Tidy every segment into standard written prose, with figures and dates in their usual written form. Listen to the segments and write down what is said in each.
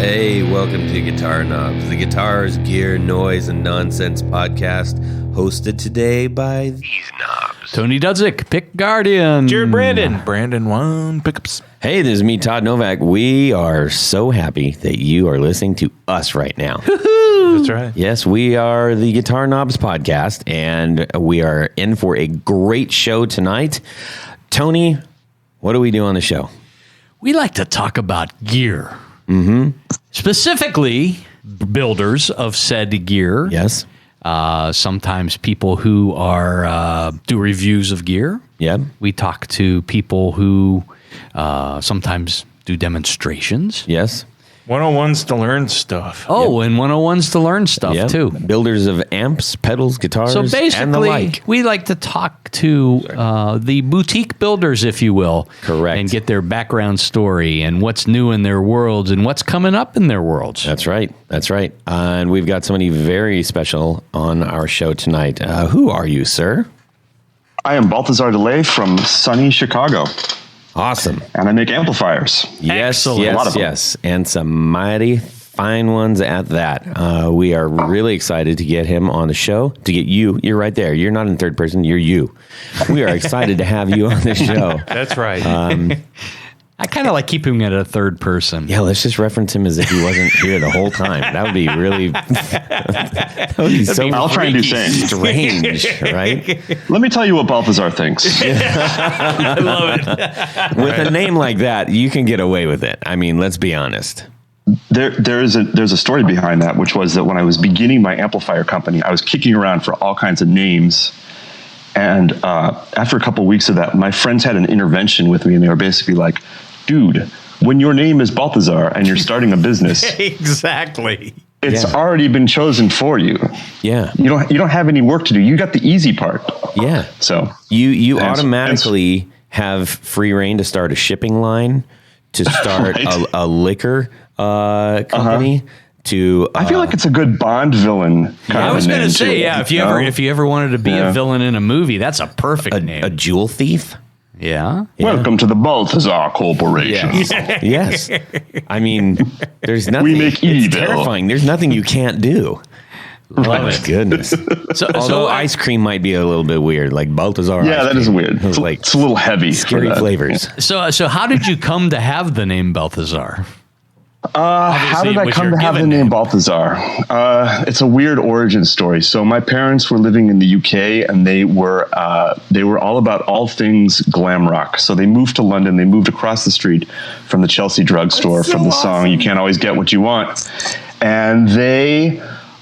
Hey, welcome to Guitar Knobs, the guitars, gear, noise, and nonsense podcast, hosted today by these knobs. Tony Dudzik, Pick Guardian. Jared Brandon One Pickups. Hey, this is me, Todd Novak. We are so happy that you are listening to us right now. That's right. Yes, we are the Guitar Knobs podcast, and we are in for a great show tonight. Tony, what do we do on the show? We like to talk about gear. Mm-hmm. Specifically, builders of said gear. Yes. Sometimes people who are do reviews of gear. Yeah. We talk to people who sometimes do demonstrations. Yes. 101s to learn stuff. Oh, and 101s to learn stuff, Yep. too. Builders of amps, pedals, guitars, So basically, and the like. we like to talk to the boutique builders, if you will. Correct. And get their background story and what's new in their worlds and what's coming up in their worlds. That's right. That's right. And we've got somebody very special on our show tonight. Who are you, sir? I am Balthazar De Ley from sunny Chicago, Awesome. and I make amplifiers. Yes, Excellent. A lot yes, of them. yes. And some mighty fine ones at that. We are really excited to get him on the show, to get you. You're right there. You're not in third person. You're you. We are excited to have you on the show. That's right. I kind of like keeping it a third person. Yeah, let's just reference him as if he wasn't here the whole time. That would be really that would be so I'll try and do freaky same. strange, right? Let me tell you what Balthazar thinks. I love it. With a name like that, you can get away with it. I mean, let's be honest. There's a story behind that, which was that when I was beginning my amplifier company, I was kicking around for all kinds of names. And after a couple of weeks of that, my friends had an intervention with me, and they were basically like, dude, when your name is Balthazar and you're starting a business, Exactly. it's Yeah. already been chosen for you. Yeah, You don't have any work to do. You got the easy part. yeah. So You Hence- automatically have free reign to start a shipping line, to start Right. a liquor company. To I feel like it's a good Bond villain kind I of was a going to name, say, too, yeah, if know? you ever wanted to be a Yeah. villain in a movie, that's a perfect name. a jewel thief. Yeah. Welcome to the Balthazar Corporation. Yes. I mean, there's nothing. We make it's evil. terrifying. There's nothing you can't do. Love Oh, it. goodness. Although ice cream might be a little bit weird, like Balthazar. Yeah, ice that is cream. weird. It's like It's a little heavy. scary for that. flavors. So how did you come to have the name Balthazar? How Obviously, did it I was come your to have the given name name. Balthazar? It's a weird origin story. So my parents were living in the UK, and they were all about all things glam rock. So they moved to London. They moved across the street from the Chelsea drugstore, from the song "You Can't Always Get What You Want," and they.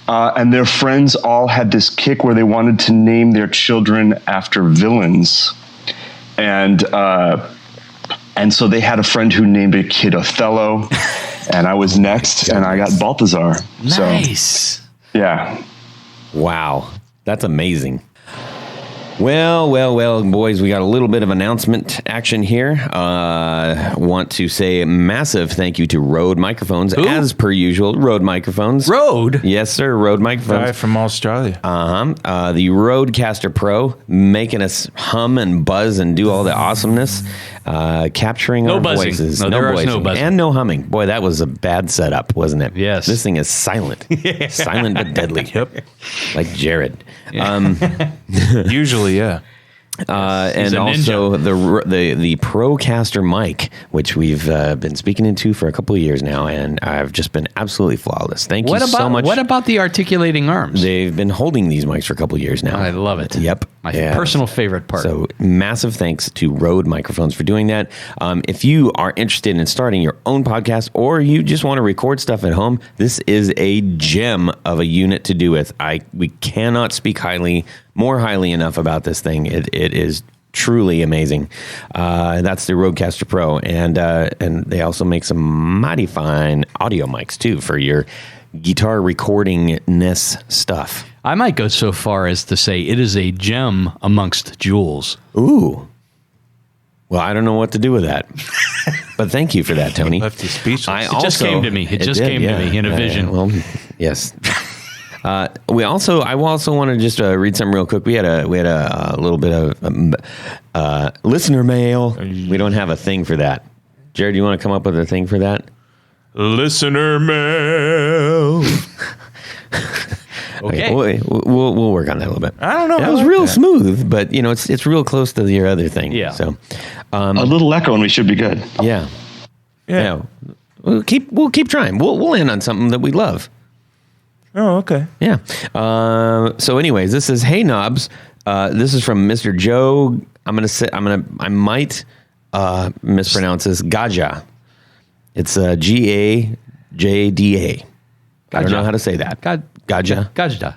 And their friends all had this kick where they wanted to name their children after villains, and so they had a friend who named a kid Othello, and I was next, and I got Balthazar. Nice. So yeah, Wow. That's amazing. Well, boys, we got a little bit of announcement action here. Want to say a massive thank you to Rode Microphones, as per usual. Rode Microphones. Road. Yes, sir. Rode Guy Microphones. from Australia. The Rodecaster Pro, making us hum and buzz and do all the awesomeness, capturing No our buzzing. voices. No, there is no buzzing. And no humming. Boy, that was a bad setup, wasn't it? Yes. This thing is silent. Silent but deadly. Yep. Like Jared. Usually, yeah. And a also the Procaster mic, which we've been speaking into for a couple of years now, and I've just been absolutely flawless. Thank you so much. What about the articulating arms? They've been holding these mics for a couple of years now. I love it. Yep. My Yeah. personal favorite part. So massive thanks to Rode Microphones for doing that. If you are interested in starting your own podcast, or you just want to record stuff at home, this is a gem of a unit to do with. We cannot speak more highly enough about this thing. It is truly amazing. That's the Rodecaster Pro, and they also make some mighty fine audio mics too for your guitar recording-ness stuff. I might go so far as to say it is a gem amongst jewels. Ooh. Well, I don't know what to do with that, but thank you for that, Tony. Left you speechless. It just came to me. It just came to me in a vision. Well, yes. I also want to just read something real quick. We had a little bit of listener mail. We don't have a thing for that. Jared, you want to come up with a thing for that? Listener mail. Okay. We'll work on that a little bit. I don't know. That I was like real that. smooth, but it's real close to your other thing. Yeah. So, A little echo and we should be good. yeah. Yeah. We'll keep trying. We'll land on something that we love. Oh, okay. Yeah. So anyways, this is Hey Knobs. This is from Mr. Joe. I might mispronounce this. Gaja. It's Gajda. I don't know how to say that. Gaja. Gajda.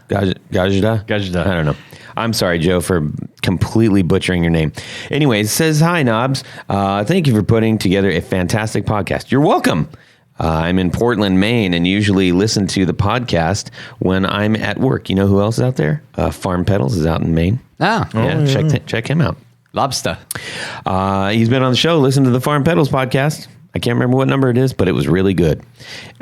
Gajda. I don't know. I'm sorry, Joe, for completely butchering your name. Anyways, it says, hi, Knobs. Thank you for putting together a fantastic podcast. You're welcome. I'm in Portland, Maine, and usually listen to the podcast when I'm at work. You know who else is out there? Farm Pedals is out in Maine. Check him out. Lobster. He's been on the show. Listen to the Farm Pedals podcast. I can't remember what number it is, but it was really good.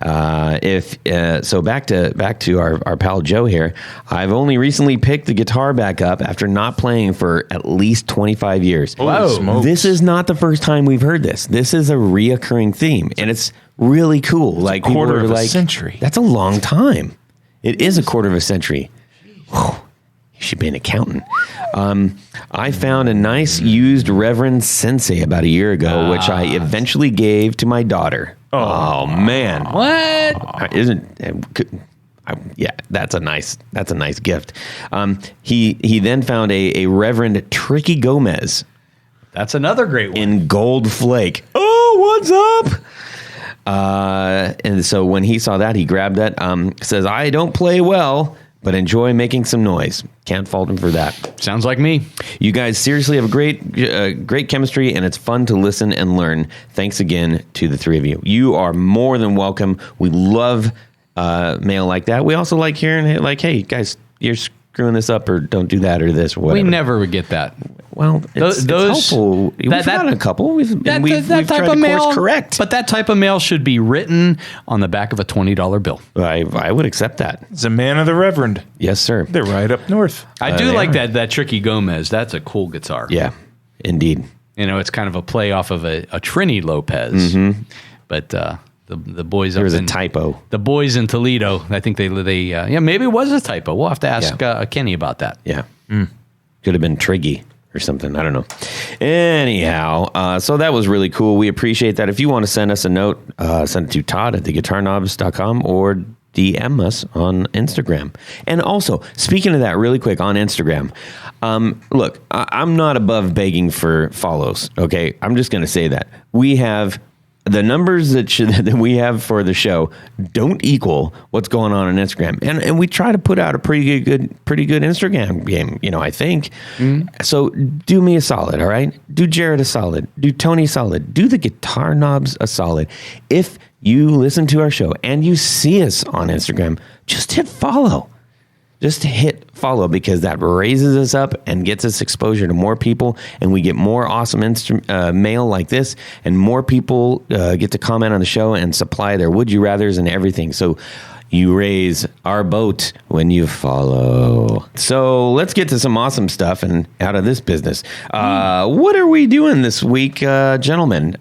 So back to our pal Joe here. I've only recently picked the guitar back up after not playing for at least 25 years. Holy smokes. This is not the first time we've heard this. This is a reoccurring theme, and it's really cool. Like quarter people are of a like, century. That's a long time. It is a quarter of a century. Whew. You should be an accountant. I found a nice used Reverend Sensei about a year ago, which I eventually gave to my daughter. Oh man. What? Yeah, that's a nice gift. He then found a Reverend Tricky Gomez That's another great one. in gold flake. Oh, what's up? And so when he saw that, he grabbed that. Says, I don't play well, but enjoy making some noise. Can't fault him for that. Sounds like me. You guys seriously have a great chemistry, and it's fun to listen and learn. Thanks again to the three of you. You are more than welcome. We love mail like that. We also like hearing like, hey, guys, you're screwing this up, or don't do that, or this, or whatever. We never would get that. Well, it's helpful. We've gotten a couple. We've tried to course correct. But that type of mail should be written on the back of a $20 bill. I would accept that. It's a man of the Reverend. Yes, sir. They're right up north. I do they like are. that Tricky Gomez. That's a cool guitar. Yeah, indeed. You know, it's kind of a play off of a Trini Lopez. But the boys There up was a in typo. the boys in Toledo, I think they maybe it was a typo. We'll have to ask Kenny about that. Yeah. Could have been Triggy or something. I don't know. Anyhow, so that was really cool. We appreciate that. If you want to send us a note, send it to Todd at theguitarknobs.com or DM us on Instagram. And also, speaking of that really quick on Instagram, look, I'm not above begging for follows, okay? I'm just going to say that. We have... the numbers that we have for the show don't equal what's going on Instagram, and we try to put out a pretty good Instagram game. I think. So do me a solid, all right? Do Jared a solid. Do Tony a solid. Do the Guitar Knobs a solid. If you listen to our show and you see us on Instagram, just hit follow. Just hit follow, because that raises us up and gets us exposure to more people, and we get more awesome mail like this, and more people get to comment on the show and supply their would you rathers and everything. So you raise our boat when you follow. So let's get to some awesome stuff and out of this business. What are we doing this week, gentlemen?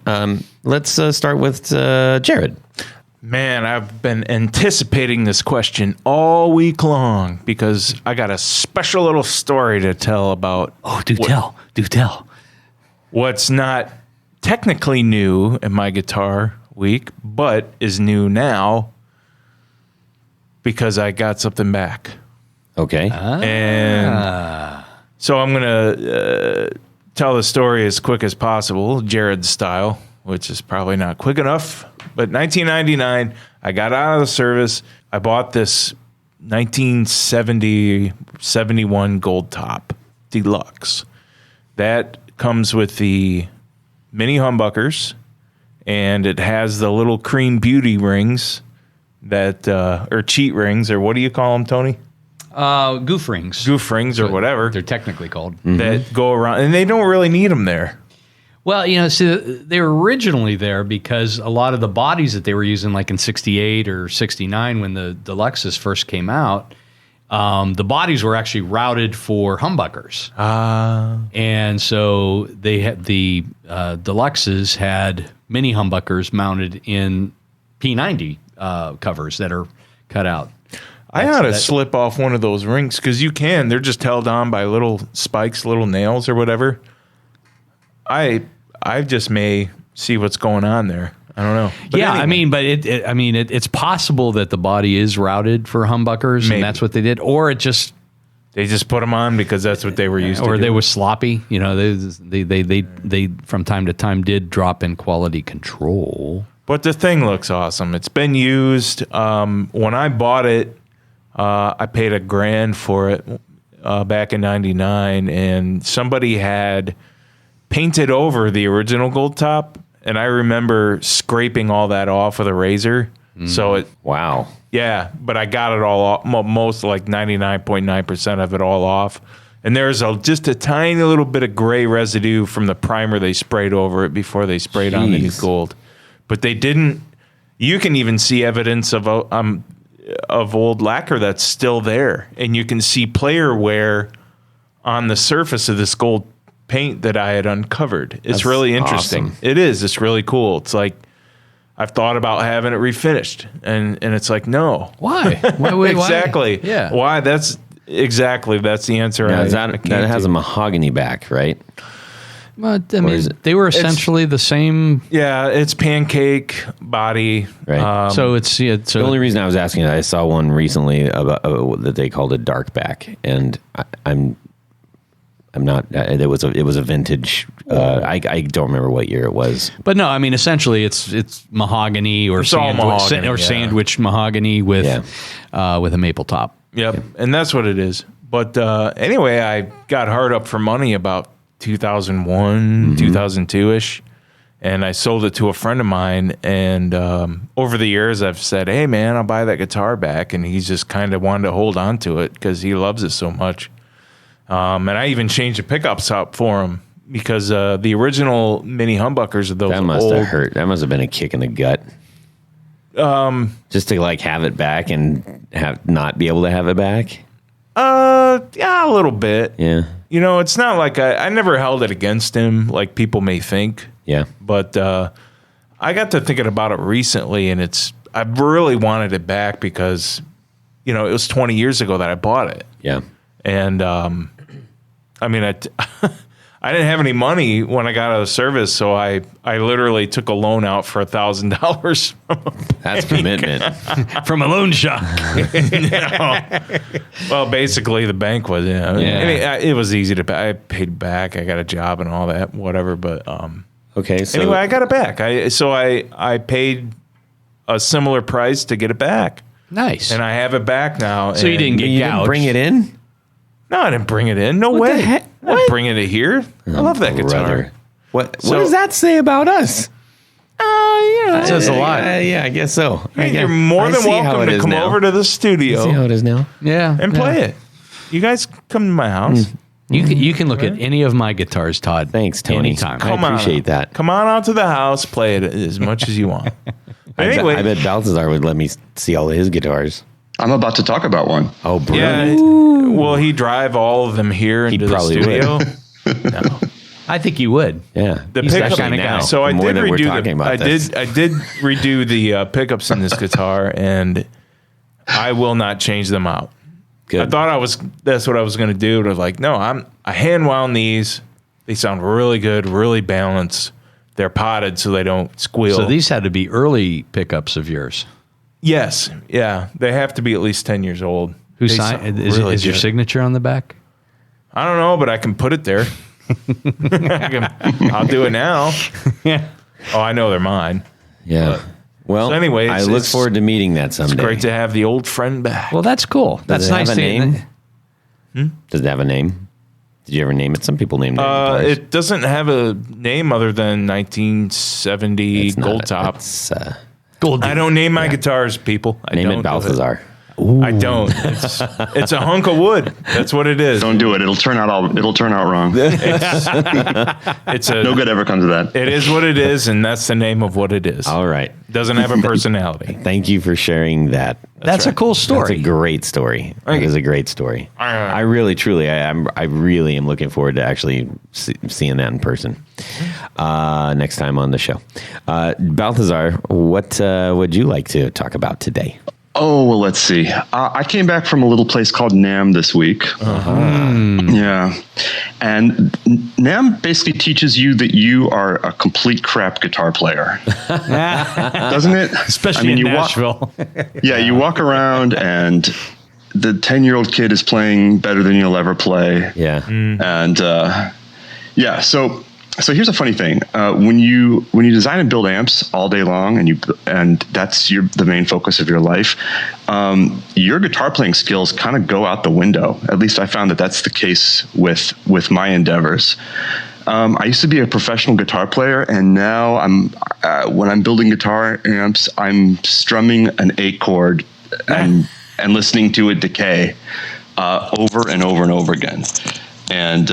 Let's start with Jared. Man, I've been anticipating this question all week long because I got a special little story to tell about. Oh, do tell. What's not technically new in my guitar week, but is new now because I got something back. Okay. And so I'm going to tell the story as quick as possible, Jared style, which is probably not quick enough. But 1999, I got out of the service. I bought this 1970-71 Gold Top Deluxe. That comes with the mini humbuckers, and it has the little cream beauty rings that, or cheat rings, or what do you call them, Tony? Goof rings. Goof rings or whatever. They're technically called. That go around, and they don't really need them there. Well, see, they were originally there because a lot of the bodies that they were using, like in 68 or 69 when the Deluxes first came out, the bodies were actually routed for humbuckers. And so they had the Deluxes had mini humbuckers mounted in P90 covers that are cut out. I ought to slip off one of those rings because you can. They're just held on by little spikes, little nails or whatever. I just may see what's going on there. I don't know. But yeah, anyway. It's possible that the body is routed for humbuckers, Maybe. and that's what they did, or They just put them on because that's what they were used to. or do. they were sloppy. You know, they from time to time did drop in quality control. But the thing looks awesome. It's been used. When I bought it, I paid $1,000 for it back in '99, and somebody had painted over the original gold top, and I remember scraping all that off with a razor. So it, Wow. yeah, but I got it all off, most like 99.9% of it all off. And there's just a tiny little bit of gray residue from the primer they sprayed over it before they sprayed on the new Jeez. gold. But they didn't. You can even see evidence of old lacquer that's still there, and you can see player wear on the surface of this gold paint that I had uncovered. It's That's really interesting. awesome. It is. It's really cool. It's like I've thought about having it refinished, and it's like no. Why? Why? Exactly. Yeah. Why? That's the answer. Now, I that came has to. a mahogany back, right? But, is it- they were essentially the same. Yeah, it's pancake body. Right. So it's so The only reason I was asking is I saw one recently about that they called a dark back, and I'm not. It was a vintage. I don't remember what year it was. But no, essentially it's mahogany or It's all mahogany, yeah. sandwich mahogany with a maple top. Yep, and that's what it is. But anyway, I got hard up for money about 2001, 2002-ish, and I sold it to a friend of mine. And over the years, I've said, hey, man, I'll buy that guitar back. And he's just kind of wanted to hold on to it because he loves it so much. And I even changed the pickups up for him because the original mini humbuckers of those That must old, have hurt. That must have been a kick in the gut. Just to like have it back and not be able to have it back. yeah, a little bit. Yeah. You know, it's not like I never held it against him like people may think. Yeah. But I got to thinking about it recently, and I really wanted it back because, it was 20 years ago that I bought it. Yeah. And I didn't have any money when I got out of service, so I literally took a loan out for $1,000. That's commitment. From a loan shark. Well, basically the bank was, Yeah. it was easy to pay. I paid back. I got a job and all that, whatever. But Okay. So anyway, I got it back. I paid a similar price to get it back, Nice. and I have it back now. So you didn't get you didn't gouged. bring it in? No, I didn't bring it in. No What way. the heck? I didn't bring it here. I love that guitar. Brother. What So- does that say about us? That says a lot. Yeah, I guess so. You're more than welcome to come over to the See how studio it is now. Yeah. and play it. You guys come to my house. You can look at any of my guitars, Todd. Thanks, Tony. Anytime. I appreciate that. Come on out to the house, play it as much as you want. Anyway, I bet Balthazar would let me see all of his guitars. I'm about to talk about one. Oh, bro. yeah. Will he drive all of them here into the probably studio? No. I think you would. Yeah. The He's that pickup kinda guy. So I more did that we're redo talking about I this. did redo the pickups in this guitar, and I will not change them out. Good. I thought that's what I was going to do. But like, no, I hand wound these. They sound really good, really balanced. They're potted so they don't squeal. So these had to be early pickups of yours. Yes, yeah, they have to be at least 10 years old. Who They signed? sound Is, really is your good. signature on the back? I don't know, but I can put it there. I'll do it now. Yeah. Oh, I know they're mine. Yeah. Well, So anyway, I it's- look it's- forward to meeting that someday. Great to have the old friend back. Well, that's cool. That's Does it nice. have a name? Does it have a name? Did you ever name it? Some people name their guitars. It doesn't have a name other than 1970 It's not Gold a- Top. it's, Gold. I don't name my guitars, people. I name don't it do Balthazar. I don't. It's a hunk of wood. That's what it is. Don't do it. It'll turn out wrong. It's No good ever comes of that. It is what it is, and that's the name of what it is. All right. Doesn't have a personality. Thank you for sharing that. That's a cool story. That's a great story. That is a great story. I really, truly, I really am looking forward to actually seeing that in person next time on the show. Balthazar, what would you like to talk about today? Oh, well, let's see. I came back from a little place called NAMM this week. Yeah. And NAMM basically teaches you that you are a complete crap guitar player. Doesn't it? Especially in Nashville. You walk around and the 10-year-old kid is playing better than you'll ever play. Yeah. And so here's a funny thing. When you design and build amps all day long, and that's the main focus of your life, your guitar playing skills kind of go out the window. At least I found that that's the case with my endeavors. I used to be a professional guitar player, and now when I'm building guitar amps, I'm strumming an A chord and listening to it decay over and over and over again. And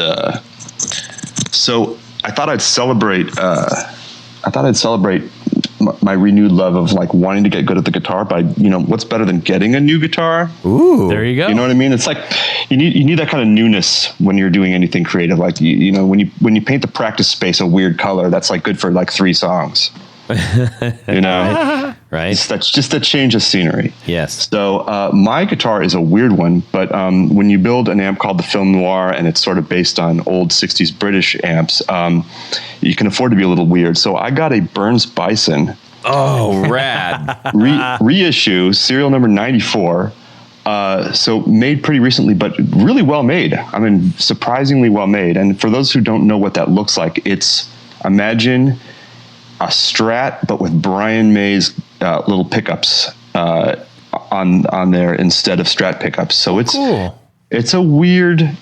so I thought I'd celebrate my renewed love of like wanting to get good at the guitar by, what's better than getting a new guitar? Ooh, there you go. You know what I mean? It's like you need that kind of newness when you're doing anything creative. Like when you paint the practice space a weird color, that's like good for like 3 songs. Right. That's just a change of scenery. Yes. So my guitar is a weird one, but when you build an amp called the Film Noir, and it's sort of based on old 60s British amps, you can afford to be a little weird. So I got a Burns Bison. Oh, rad. Reissue, serial number 94. So made pretty recently, but really well made. I mean, surprisingly well made. And for those who don't know what that looks like, imagine a Strat, but with Brian May's little pickups on there instead of Strat pickups. So it's cool. It's a weird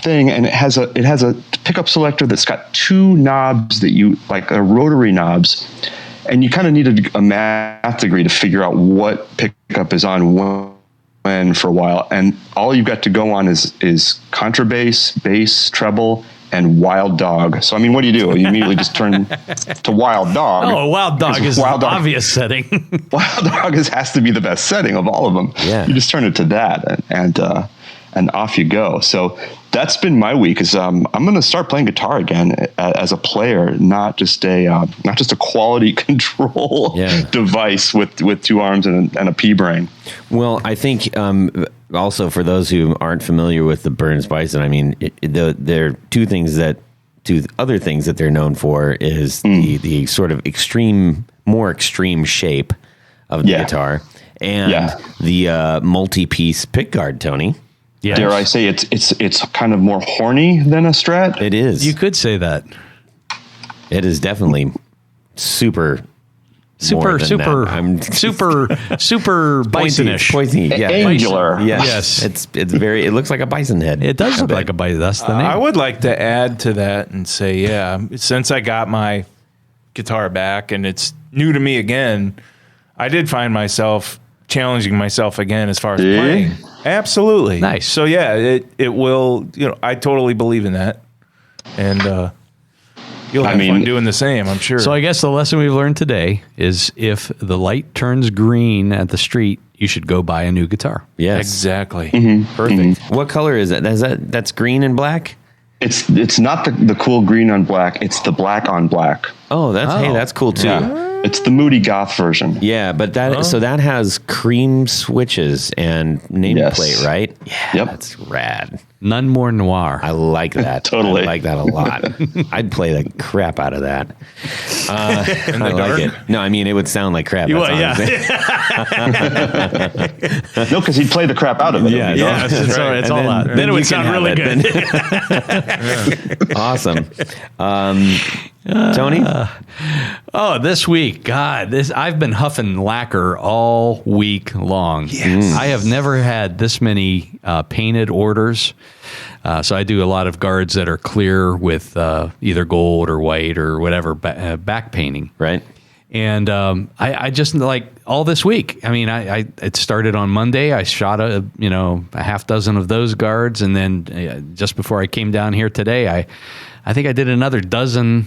thing, and it has a pickup selector that's got 2 knobs that you like, rotary knobs, and you kind of need a math degree to figure out what pickup is on when for a while. And all you've got to go on is contrabass, bass, treble, and Wild Dog. So, I mean, what do? You immediately just turn to Wild Dog. Oh, Wild Dog is the obvious setting. Wild Dog has to be the best setting of all of them. Yeah. You just turn it to that, and off you go. So that's been my week. I'm going to start playing guitar again as a player, not just a quality control device with 2 arms and a pea brain. Well, I think also for those who aren't familiar with the Burns Bison, I mean, there are 2 other things that they're known for is the sort of more extreme shape of the guitar and the multi-piece pickguard, Tony. Yes. Dare I say it's kind of more horny than a Strat? It is. You could say that. It is definitely super bisonish. Pointy, yeah. Angular. Yes. It looks like a bison head. It does look like a bison. That's the name. I would like to add to that and say, since I got my guitar back and it's new to me again, I did find myself challenging myself again as far as playing. Absolutely. Nice. So it will, I totally believe in that. And you'll have fun doing the same, I'm sure. So I guess the lesson we've learned today is if the light turns green at the street, you should go buy a new guitar. Yes. Exactly. Mm-hmm. Perfect. Mm-hmm. What color is that? That's green and black? It's not the cool green on black. It's the black on black. Oh, that's cool too. Yeah. It's the moody goth version. Yeah, but that has cream switches and nameplate, right? Yeah, yep. That's rad. None more noir. I like that. Totally. I like that a lot. I'd play the crap out of that. I like it. No, I mean, it would sound like crap. No, because he'd play the crap out of it. Yeah, it's all out. Then it would sound really good. Awesome. Tony? This week, God, I've been huffing lacquer all week long. Yes. I have never had this many painted orders. So I do a lot of guards that are clear with either gold or white or whatever back painting. Right. And I just like all this week. I mean, it started on Monday. I shot a half dozen of those guards, and then just before I came down here today, I think I did another dozen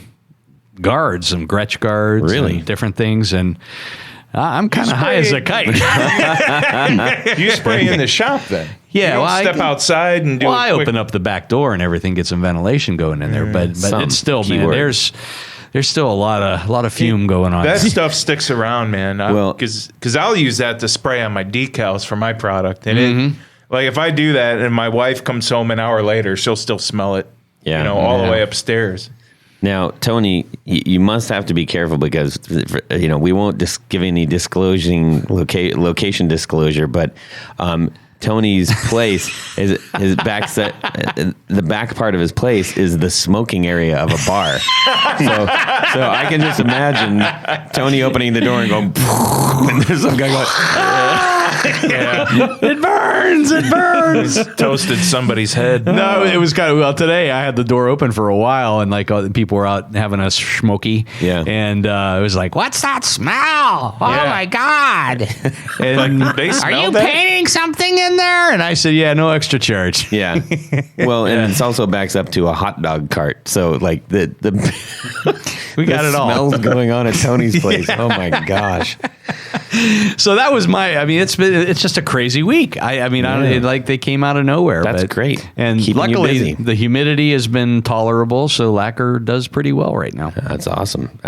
guards, some Gretsch guards, really, and different things, and I'm kind of high as a kite. You spray in the shop then? Yeah, you don't step outside and do. Well, I open up the back door and everything, get some ventilation going in there, but it's still, man, there's still a lot of fume going on. That stuff sticks around, man. Because I'll use that to spray on my decals for my product, and like if I do that and my wife comes home an hour later, she'll still smell it. Yeah, all the way upstairs. Now, Tony, you must have to be careful because we won't give any location disclosure, but Tony's place is his back set. The back part of his place is the smoking area of a bar. So I can just imagine Tony opening the door and going, and there's some guy going, yeah. It burns. Toasted somebody's head. No, it was kind of, today I had the door open for a while and like people were out having a smoky. Yeah. And it was like, what's that smell? Oh my God. And like, they smell are you that? painting something in there? And I said, yeah, no extra charge. Yeah. Well, and it's also backs up to a hot dog cart. So like the we got it all. Smells going on at Tony's place. Yeah. Oh my gosh. So that was it's just a crazy week. I mean, like they came out of nowhere. That's great. And keeping luckily the humidity has been tolerable. So lacquer does pretty well right now. That's awesome.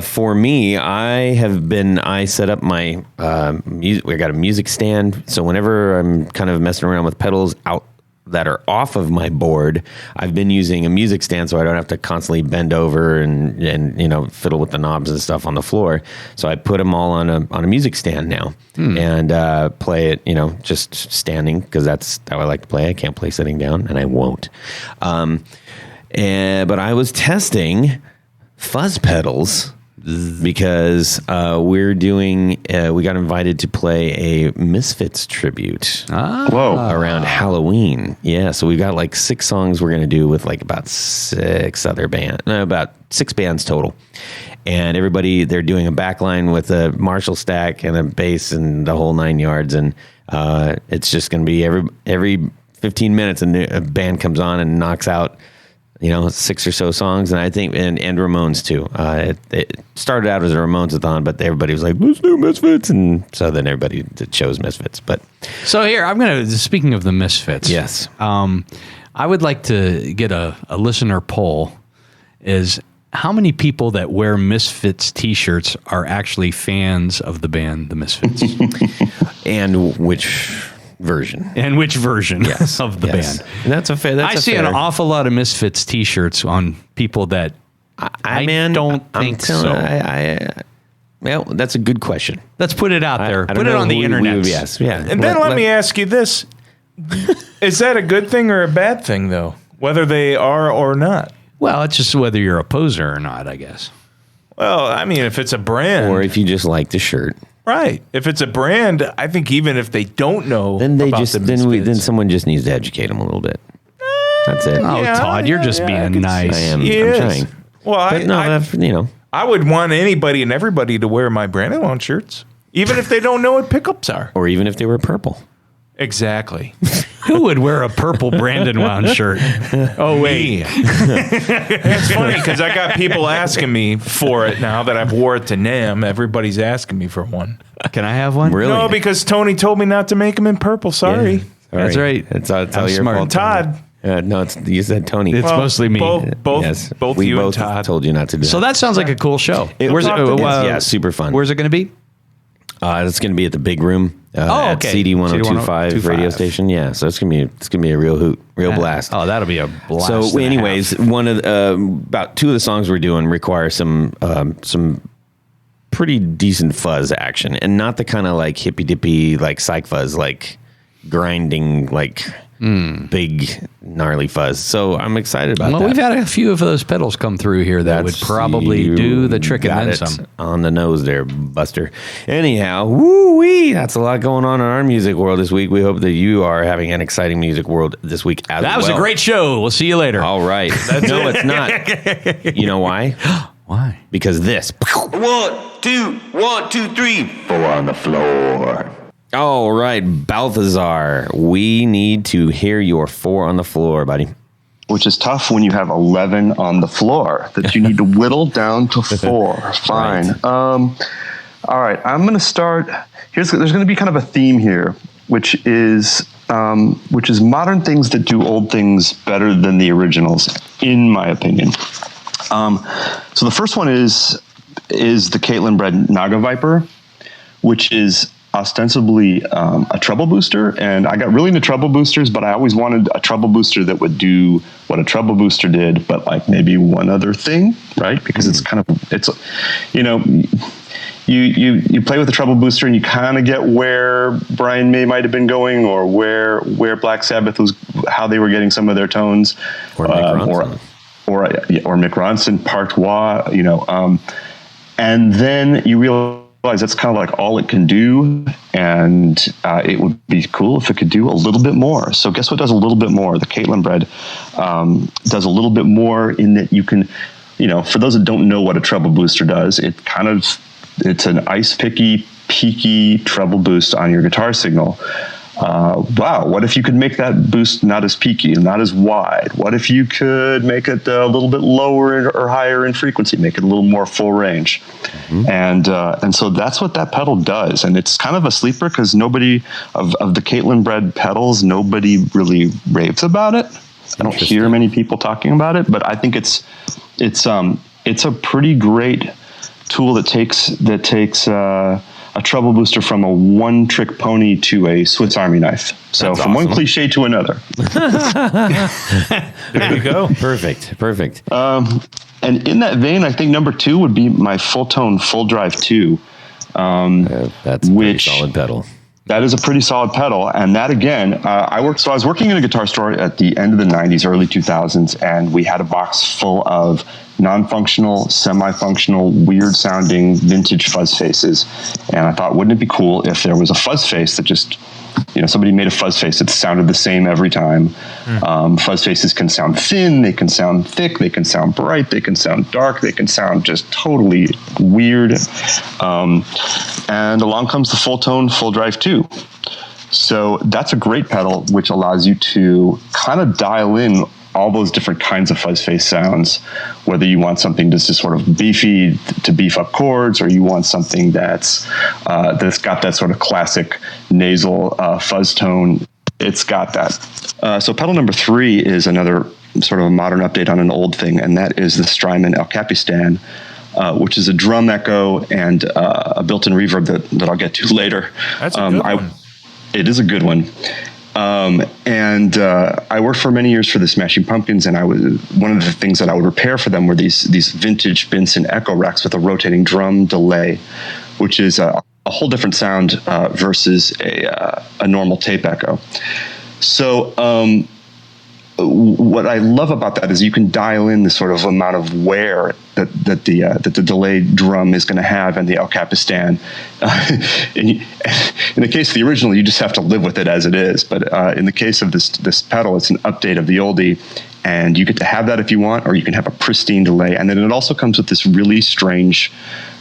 For me, I set up my music. I got a music stand. So whenever I'm kind of messing around with pedals out that are off of my board, I've been using a music stand so I don't have to constantly bend over and fiddle with the knobs and stuff on the floor. So I put them all on a music stand now and play it, just standing because that's how I like to play. I can't play sitting down and I won't. But I was testing fuzz pedals because we got invited to play a Misfits tribute around Halloween. Yeah, so we've got like 6 songs we're going to do with like about 6 bands total. And everybody, they're doing a backline with a Marshall stack and a bass and the whole 9 yards. And it's just going to be every 15 minutes a band comes on and knocks out 6 or so songs, and I think and Ramones too. It started out as a Ramones-a-thon, but everybody was like, "Let's do Misfits," and so then everybody chose Misfits. But so here speaking of the Misfits, yes, I would like to get a listener poll. Is how many people that wear Misfits T-shirts are actually fans of the band, the Misfits, and which version of the band? And that's a fair. I see an awful lot of Misfits T-shirts on people that I don't think so. Well, that's a good question. Let's put it out there. Put it on the internet. Yes, yeah. And then let me ask you this: is that a good thing or a bad thing, though? Whether they are or not. Well, it's just whether you're a poser or not, I guess. Well, I mean, if it's a brand, or if you just like the shirt. Right. If it's a brand, I think even if they don't know, then then someone just needs to educate them a little bit. That's it. Oh, yeah, Todd, you're just being nice. I am. I'm trying. Well, I would want anybody and everybody to wear my Brandon Lawn shirts, even if they don't know what pickups are, or even if they were purple. Exactly. Who would wear a purple Brandon Wound shirt? Oh, wait. It's funny because I got people asking me for it now that I've wore it to NAMM. Everybody's asking me for one. Can I have one? Really? No, because Tony told me not to make them in purple. Sorry. Yeah. That's right. It's all your fault. Todd. No, you said Tony. It's mostly me. Both we you both and Todd told you not to do that. So that sounds like a cool show. Yeah, super fun. Where's it going to be? It's going to be at the big room at okay. CD 1025 radio station. Yeah, so it's going to be a real hoot, blast. Oh, that'll be a blast. So, anyways, one of about 2 of the songs we're doing require some pretty decent fuzz action, and not the kind of like hippy dippy like psych fuzz, like grinding like big gnarly fuzz. So I'm excited about that. Well, we've had a few of those pedals come through here that would probably do the trick and then some. On the nose there, Buster. Anyhow, woo-wee, that's a lot going on in our music world this week. We hope that you are having an exciting music world this week as well. That was a great show. We'll see you later. All right. No, it's not. You know why? Why? Because this. 1, 2, 1, 2, 3, 4 on the floor. All right, Balthazar, we need to hear your 4 on the floor, buddy. Which is tough when you have 11 on the floor that you need to whittle down to 4. Fine. Right. All right, I'm going to start. There's going to be kind of a theme here, which is modern things that do old things better than the originals, in my opinion. So the first one is the Caitlin bred Naga Viper, which is ostensibly a treble booster, and I got really into treble boosters, but I always wanted a treble booster that would do what a treble booster did, but like maybe one other thing, right? Because it's you play with a treble booster and you kind of get where Brian May might have been going, or where Black Sabbath was, how they were getting some of their tones, Or Mick Ronson. or Mick Ronson, Partois, and then you realize that's kind of like all it can do, and it would be cool if it could do a little bit more. So guess what does a little bit more? The Caitlin bred does a little bit more in that you can, for those that don't know what a treble booster does, it's an ice picky, peaky treble boost on your guitar signal. Wow, what if you could make that boost not as peaky and not as wide? What if you could make it a little bit lower or higher in frequency, make it a little more full range? Mm-hmm. And so that's what that pedal does. And it's kind of a sleeper because nobody of the Caitlin bred pedals, nobody really raves about it. I don't hear many people talking about it, but I think it's a pretty great tool that takes a treble booster from a one-trick pony to a Swiss Army knife. So That's from awesome. one cliche to another. There you go. Perfect. And in that vein, I think number 2 would be my Full Tone Full Drive 2. That's a pretty solid pedal. That is a pretty solid pedal. And that, again, I was working in a guitar store at the end of the 90s, early 2000s, and we had a box full of non-functional, semi-functional, weird-sounding vintage fuzz faces. And I thought, wouldn't it be cool if there was a fuzz face that just, somebody made a fuzz face that sounded the same every time. Fuzz faces can sound thin, they can sound thick, they can sound bright, they can sound dark, they can sound just totally weird. And along comes the Full Tone Full Drive 2. So that's a great pedal, which allows you to kind of dial in all those different kinds of fuzz face sounds, whether you want something that's just sort of beefy to beef up chords, or you want something that's got that sort of classic nasal fuzz tone. It's got that. So pedal number 3 is another sort of a modern update on an old thing, and that is the Strymon El Capistan, which is a drum echo and a built-in reverb that I'll get to later. That's a good one. It is a good one. I worked for many years for the Smashing Pumpkins, and one of the things that I would repair for them were these vintage Benson echo racks with a rotating drum delay, which is a whole different sound versus a normal tape echo. So what I love about that is you can dial in the sort of amount of wear that the delayed drum is going to have in the El Capistan. In the case of the original, you just have to live with it as it is. But in the case of this pedal, it's an update of the oldie, and you get to have that if you want, or you can have a pristine delay. And then it also comes with this really strange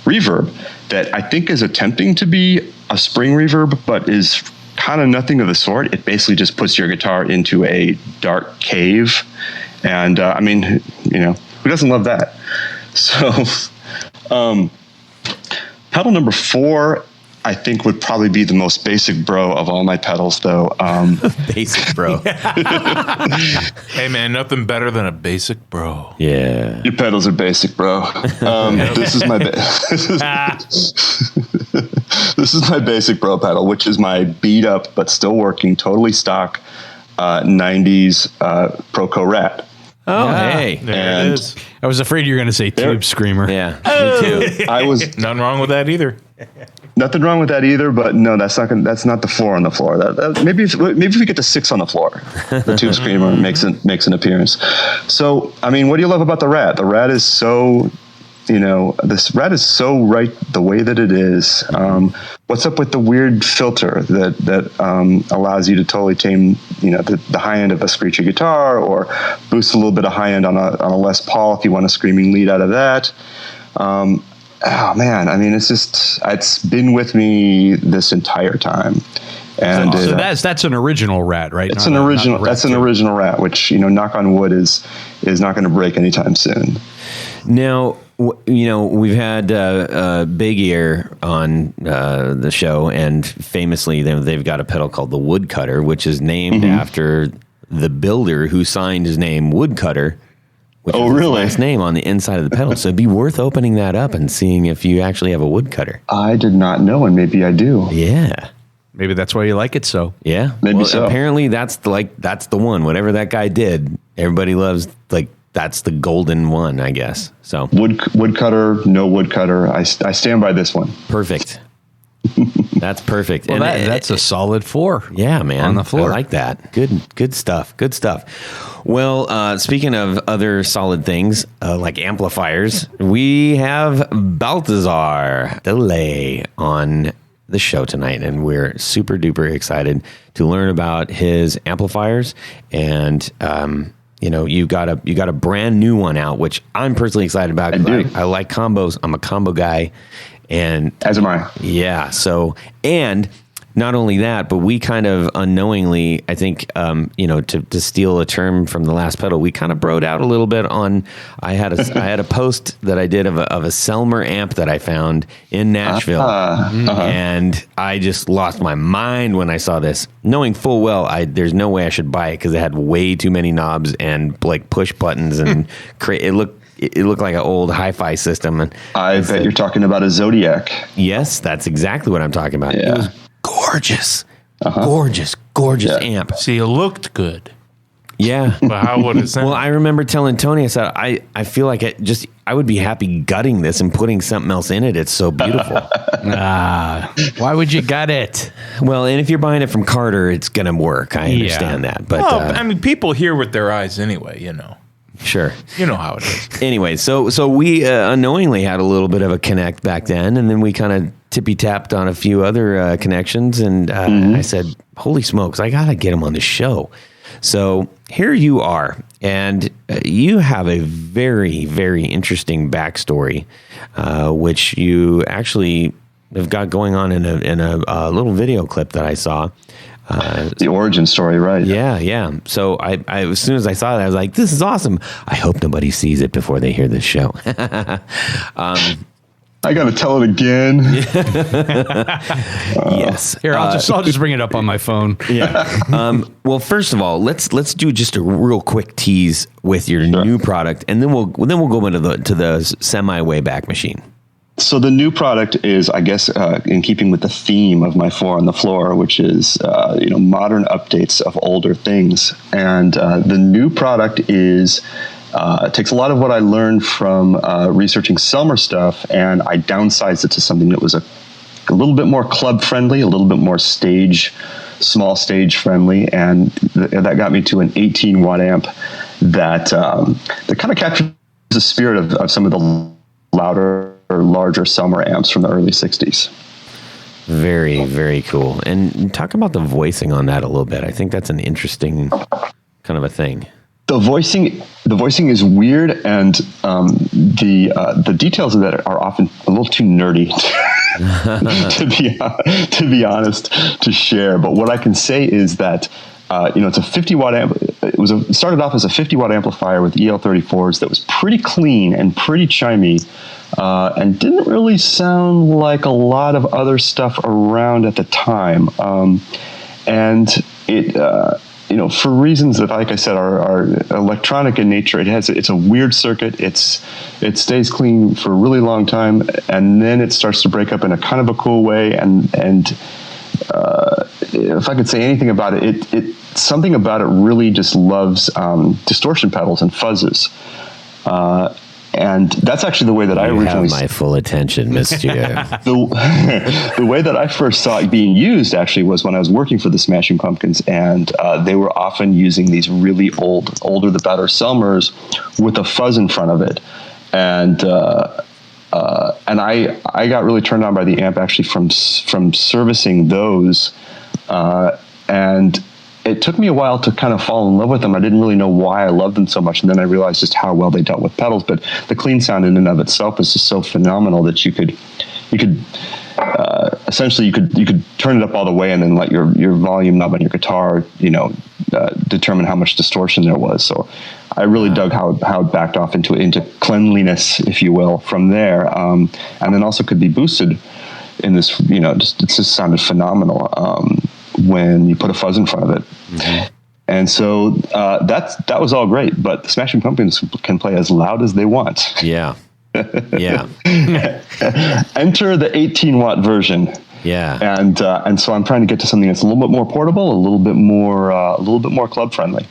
reverb that I think is attempting to be a spring reverb, but is kind of nothing of the sort. It basically just puts your guitar into a dark cave. And who doesn't love that? So pedal number 4, I think, would probably be the most basic bro of all my pedals, though. Basic bro. Hey, man, nothing better than a basic bro. Yeah. Your pedals are basic, bro. This is my this is my basic bro pedal, which is my beat up but still working, totally stock 90s Proco Rat. Oh, hey. There it is. I was afraid you were going to say Tube Screamer. Yeah, me too. Nothing wrong with that either. Nothing wrong with that either, but no, that's not the 4 on the floor. Maybe if we get to 6 on the floor, the Tube Screamer makes an appearance. So, what do you love about the Rat? The Rat is so this rat is so right the way that it is. What's up with the weird filter that allows you to totally tame, the high end of a screechy guitar, or boost a little bit of high end on a Les Paul if you want a screaming lead out of that. Oh man, I mean, it's been with me this entire time. And so that's an original rat, right? It's an original. That's an original rat, which knock on wood is not going to break anytime soon. Now, we've had Big Ear on the show, and famously, they've got a pedal called the Woodcutter, which is named after the builder who signed his name Woodcutter. Which is his last name on the inside of the pedal. So it'd be worth opening that up and seeing if you actually have a woodcutter. I did not know, and maybe I do. Yeah. Maybe that's why you like it so. Yeah. Maybe so. Apparently that's the one. Whatever that guy did, everybody loves, that's the golden one, I guess. So woodcutter, no woodcutter. I stand by this one. Perfect. That's perfect. Well, that's a solid 4. Yeah, man. On the floor. I like that. Good stuff. Good stuff. Well, speaking of other solid things, like amplifiers, we have Balthazar De Ley on the show tonight, and we're super duper excited to learn about his amplifiers. And you got a brand new one out, which I'm personally excited about. I like combos. I'm a combo guy. And as am I. Yeah. So, and not only that, but we kind of unknowingly, I think, to steal a term from the last pedal, we kind of broed out a little bit on. I had a post that I did of a Selmer amp that I found in Nashville, and I just lost my mind when I saw this, knowing full well there's no way I should buy it because it had way too many knobs and push buttons, and it looked like an old hi-fi system. And I bet you're talking about a Zodiac. Yes, that's exactly what I'm talking about. Yeah. It was gorgeous. Gorgeous amp. See, it looked good. Yeah. But how would it sound? Well, I remember telling Tony, I said, I feel like I would be happy gutting this and putting something else in it. It's so beautiful. Why would you gut it? Well, and if you're buying it from Carter, it's going to work. I understand that. But people hear with their eyes anyway, Sure. You know how it is. Anyway, so we unknowingly had a little bit of a connect back then, and then we kind of tippy-tapped on a few other connections, and I said, holy smokes, I got to get him on the show. So here you are, and you have a very, very interesting backstory, which you actually have got going on in a little video clip that I saw. The origin story, right? Yeah. So I as soon as I saw that, I was like, this is awesome. I hope nobody sees it before they hear this show. I got to tell it again. Yes. Here, I'll just bring it up on my phone. Yeah. Well, first of all, let's do just a real quick tease with your new product, and then we'll go into the semi Wayback Machine. So the new product is, I guess, in keeping with the theme of my 4 on the floor, which is, modern updates of older things. And the new product is takes a lot of what I learned from researching Selmer stuff, and I downsized it to something that was a little bit more club friendly, a little bit more small stage friendly, and that got me to an 18 watt amp that kind of captures the spirit of some of the louder or larger Selmer amps from the early 60s. Very, very cool. And talk about the voicing on that a little bit. I think that's an interesting kind of a thing. The voicing is weird, and the details of that are often a little too nerdy to be honest to share. But what I can say is that it's a 50 watt amp. It started off as a 50 watt amplifier with EL34s that was pretty clean and pretty chimey, and didn't really sound like a lot of other stuff around at the time. And it for reasons that, like I said, are electronic in nature. It's a weird circuit. It stays clean for a really long time, and then it starts to break up in a kind of a cool way. And if I could say anything about it, something about it really just loves distortion pedals and fuzzes. And that's actually the way that I originally... You have my full attention, Mr. The way that I first saw it being used actually was when I was working for the Smashing Pumpkins, and they were often using these really older the better Selmers with a fuzz in front of it. And And I got really turned on by the amp actually from servicing those, and it took me a while to kind of fall in love with them. I didn't really know why I loved them so much, and then I realized just how well they dealt with pedals. But the clean sound in and of itself is just so phenomenal that you could essentially you could turn it up all the way and then let your volume knob on your guitar, determine how much distortion there was. So I really dug how it backed off into cleanliness, if you will, from there, and then also could be boosted in this. It just sounded phenomenal when you put a fuzz in front of it. Mm-hmm. And so that was all great, but the Smashing Pumpkins can play as loud as they want. Yeah. Yeah. Enter the 18-watt version. Yeah. And so I'm trying to get to something that's a little bit more portable, a little bit more club friendly.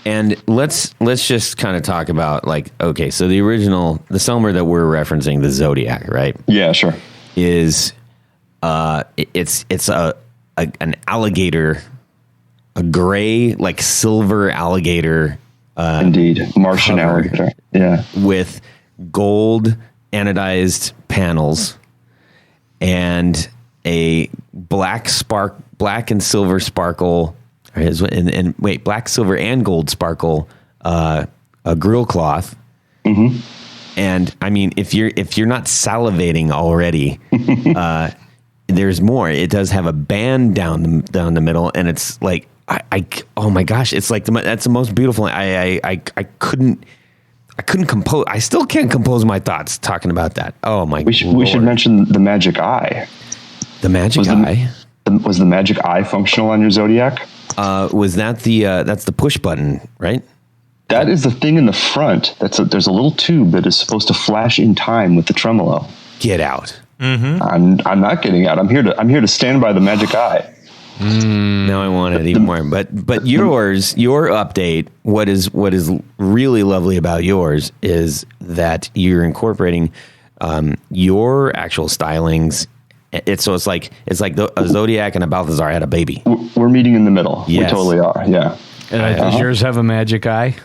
And let's just kind of talk about okay, so the Selmer that we're referencing, the Zodiac, right? Yeah, sure. Is it's an alligator, a gray silver alligator. Indeed, Martian alligator. Yeah, with gold anodized panels and a black and silver sparkle, black, silver, and gold sparkle, a grill cloth. Mm-hmm. And I mean, if you're not salivating already, there's more. It does have a band down the middle, and it's oh my gosh, it's that's the most beautiful. I couldn't compose. I still can't compose my thoughts talking about that. Oh my! We should mention the Magic Eye. The Magic Eye. Was the Magic Eye functional on your Zodiac? Was that that's the push button, right? That is the thing in the front. There's a little tube that is supposed to flash in time with the tremolo. Get out. Mm-hmm. I'm not getting out. I'm here to stand by the Magic Eye. Now I want it even more. But your update, what is really lovely about yours is that you're incorporating your actual stylings. It's like a Zodiac and a Balthazar had a baby. We're meeting in the middle. Yes. We totally are. Yeah. Does yours have a Magic Eye?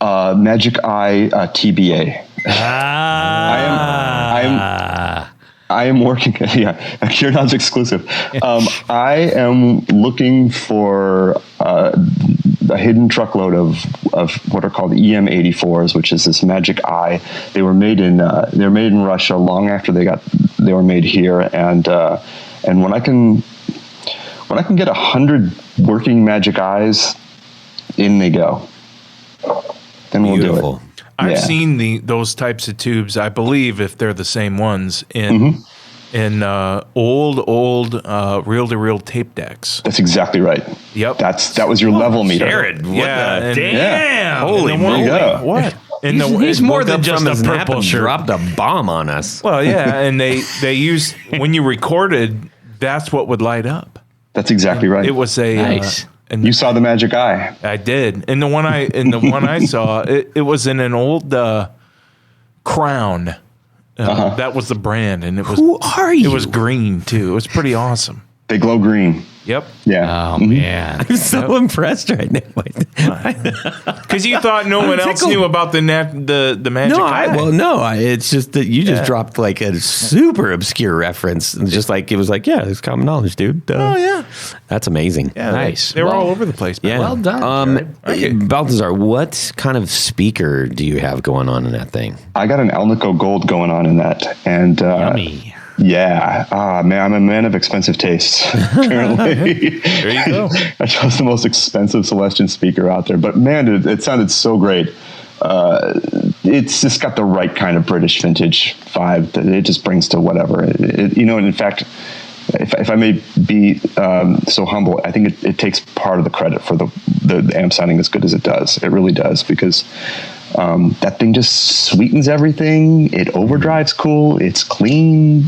Magic Eye TBA. I am working. Yeah, you're not exclusive. I am looking for a hidden truckload of what are called EM84s, which is this Magic Eye. They were made in Russia long after they were made here, and when I can get 100 working Magic Eyes, in they go. Then we'll do it. I've seen those types of tubes. I believe if they're the same ones in old reel-to-reel tape decks. That's exactly right. Yep. That was your level meter. Jared, Damn! Yeah. Holy moly! What? He's more than just a purple shirt. Dropped a bomb on us. Well, yeah, and they used when you recorded, that's what would light up. That's exactly right. It was a nice. And you saw the Magic Eye. I did. And the one I saw, it was in an old Crown. That was the brand, and it was. Who are you? It was green too. It was pretty awesome. They glow green. Yep. Yeah. Oh man, I'm so impressed right now. Because you thought no one else knew about the Magic Eye. It's just that you just dropped a super obscure reference, and just it was it's common knowledge, dude. Oh yeah, that's amazing. Yeah, nice. They were all over the place. Yeah, well done. Balthazar, what kind of speaker do you have going on in that thing? I got an Alnico Gold going on in that, and yummy. Yeah. Man, I'm a man of expensive tastes, apparently. There you go. I chose the most expensive Celestion speaker out there. But man, it sounded so great. It's just got the right kind of British vintage vibe that it just brings to whatever. And in fact, if I may be so humble, I think it takes part of the credit for the amp sounding as good as it does. It really does, because that thing just sweetens everything. It overdrives cool. It's clean.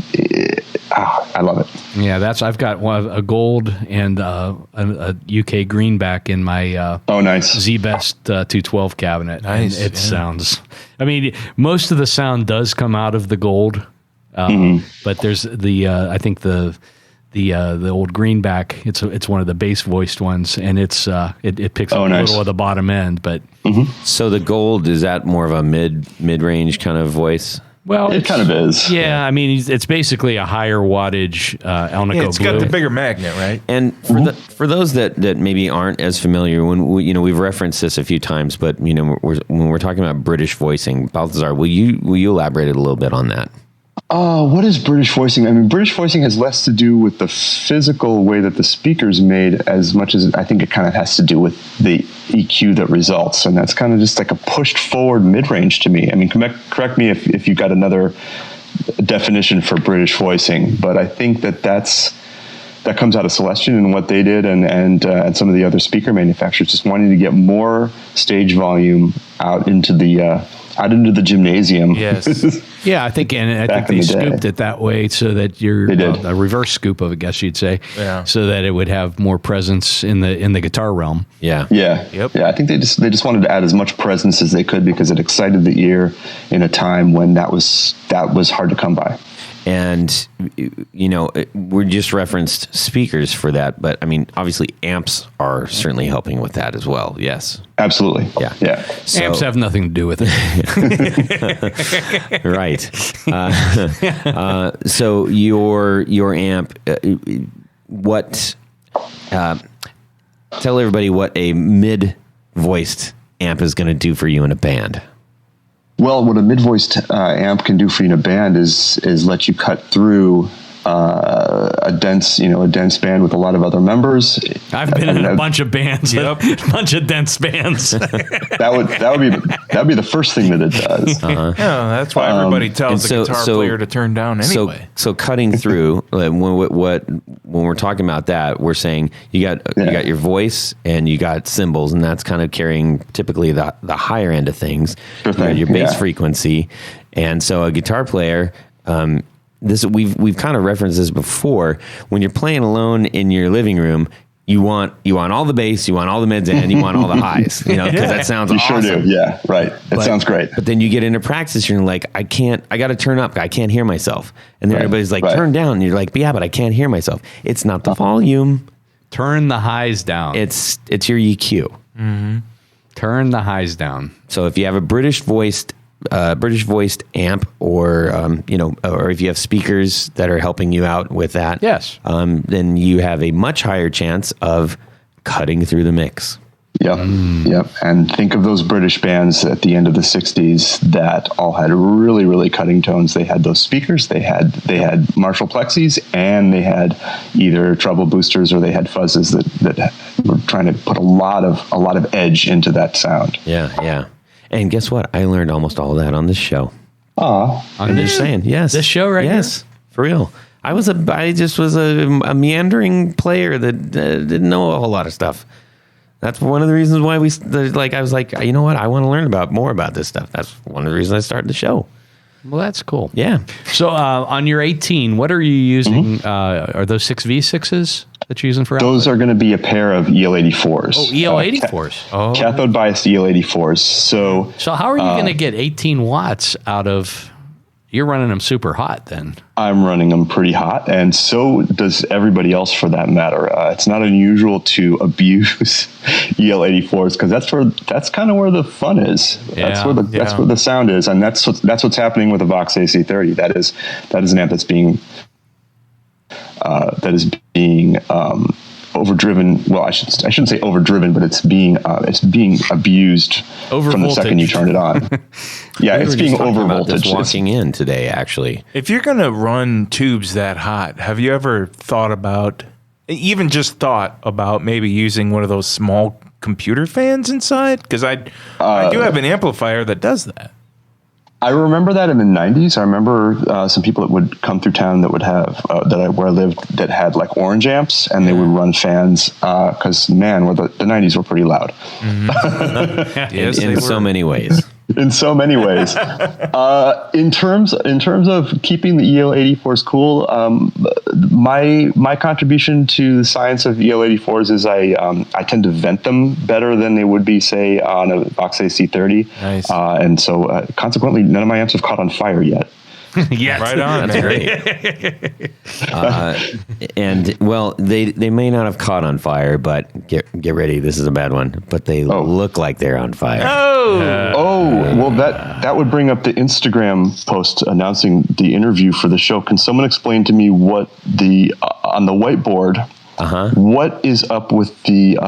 I love it. Yeah, I've got a gold and a UK greenback in my nice Z-Best 212 cabinet. Nice. And it sounds. I mean, most of the sound does come out of the gold, but there's I think the old greenback. It's one of the bass voiced ones, and it picks up a little of the bottom end. But so the gold, is that more of a mid range kind of voice? Well, It kind of is. Yeah, I mean, it's basically a higher wattage Alnico It's blue. got the bigger magnet, right? And for those that maybe aren't as familiar, when we've referenced this a few times, but when we're talking about British voicing, Balthazar, will you elaborate a little bit on that? What is British voicing? I mean, British voicing has less to do with the physical way that the speaker's made as much as I think it kind of has to do with the EQ that results. And that's kind of just like a pushed forward mid-range to me. I mean, correct me if you've got another definition for British voicing, but I think that comes out of Celestion and what they did and some of the other speaker manufacturers just wanting to get more stage volume out into the gymnasium. Yes. Yeah, I think they scooped it that way so that you're a reverse scoop of it, I guess you'd say. Yeah. So that it would have more presence in the guitar realm. Yeah. Yeah. Yep. Yeah. I think they just wanted to add as much presence as they could because it excited the ear in a time when that was hard to come by. And, we just referenced speakers for that, but I mean, obviously amps are certainly helping with that as well. Yes. Absolutely. Yeah. Yeah. So, Amps have nothing to do with it. right. So your amp, tell everybody what a mid-voiced amp is going to do for you in a band. Well, what a mid-voiced amp can do for you in a band is let you cut through a dense band with a lot of other members. I've been in a bunch of bands, Yep. a bunch of dense bands. that would be the first thing that it does. Yeah, that's why everybody tells the guitar player to turn down anyway. So cutting through when we're talking about that, we're saying you got your voice and you got cymbals, and that's kind of carrying typically the higher end of things. Sure You got thing, your bass yeah. frequency, and so a guitar player. We've kind of referenced this before. When you're playing alone in your living room, you want all the bass, you want all the mids, and you want all the highs. Because that sounds You awesome. sure do. Yeah, right. It sounds great. But then you get into practice, you're like, I got to turn up. I can't hear myself. And then Right, everybody's like, right. turn down. And you're like, yeah, but I can't hear myself. It's not the volume. Turn the highs down. It's your EQ. Turn the highs down. So if you have a British voiced amp, or or if you have speakers that are helping you out with that, Yes. then you have a much higher chance of cutting through the mix. Yep. Yep. And think of those British bands at the end of the 60s that all had really, really cutting tones. They had those speakers, they had Marshall plexis, and they had either treble boosters or they had fuzzes that were trying to put a lot of edge into that sound. Yeah. And guess what? I learned almost all of that on this show. I'm just saying, yes. This show right Yes, for real. I just was a meandering player that didn't know a whole lot of stuff. That's one of the reasons why I was like, you know what? I want to learn more about this stuff. That's one of the reasons I started the show. Well, that's cool. Yeah. So on your 18, what are you using? Are those 6V6s that you're using for output? Those are going to be a pair of EL84s. Oh, EL84s. Cathode biased EL84s. So So how are you going to get 18 watts out of... You're running them super hot then. I'm running them pretty hot, and so does everybody else for that matter. It's not unusual to abuse EL84s because that's kind of where the fun is. That's where the sound is, and that's what's happening with the Vox AC30. That is an amp that's being overdriven. Well, I shouldn't say overdriven, but it's being abused from the second you turn it on. Yeah, it's being over voltage. Walking in today, actually. If you're going to run tubes that hot, have you ever thought about maybe using one of those small computer fans inside? Because I do have an amplifier that does that. I remember that in the 90s. I remember some people that would come through town that would have where I lived that had like orange amps, and they would run fans because the 90s were pretty loud. Yes, in so many ways. In so many ways. In terms of keeping the EL84s cool, my contribution to the science of EL84s is I tend to vent them better than they would be, say, on a Vox AC30. Nice. And so consequently, none of my amps have caught on fire yet. Yes. Right on. That's man. great. And well, they may not have caught on fire, but get ready. This is a bad one. But they look like they're on fire. Well, that would bring up the Instagram post announcing the interview for the show. Can someone explain to me what on the whiteboard? What is up with the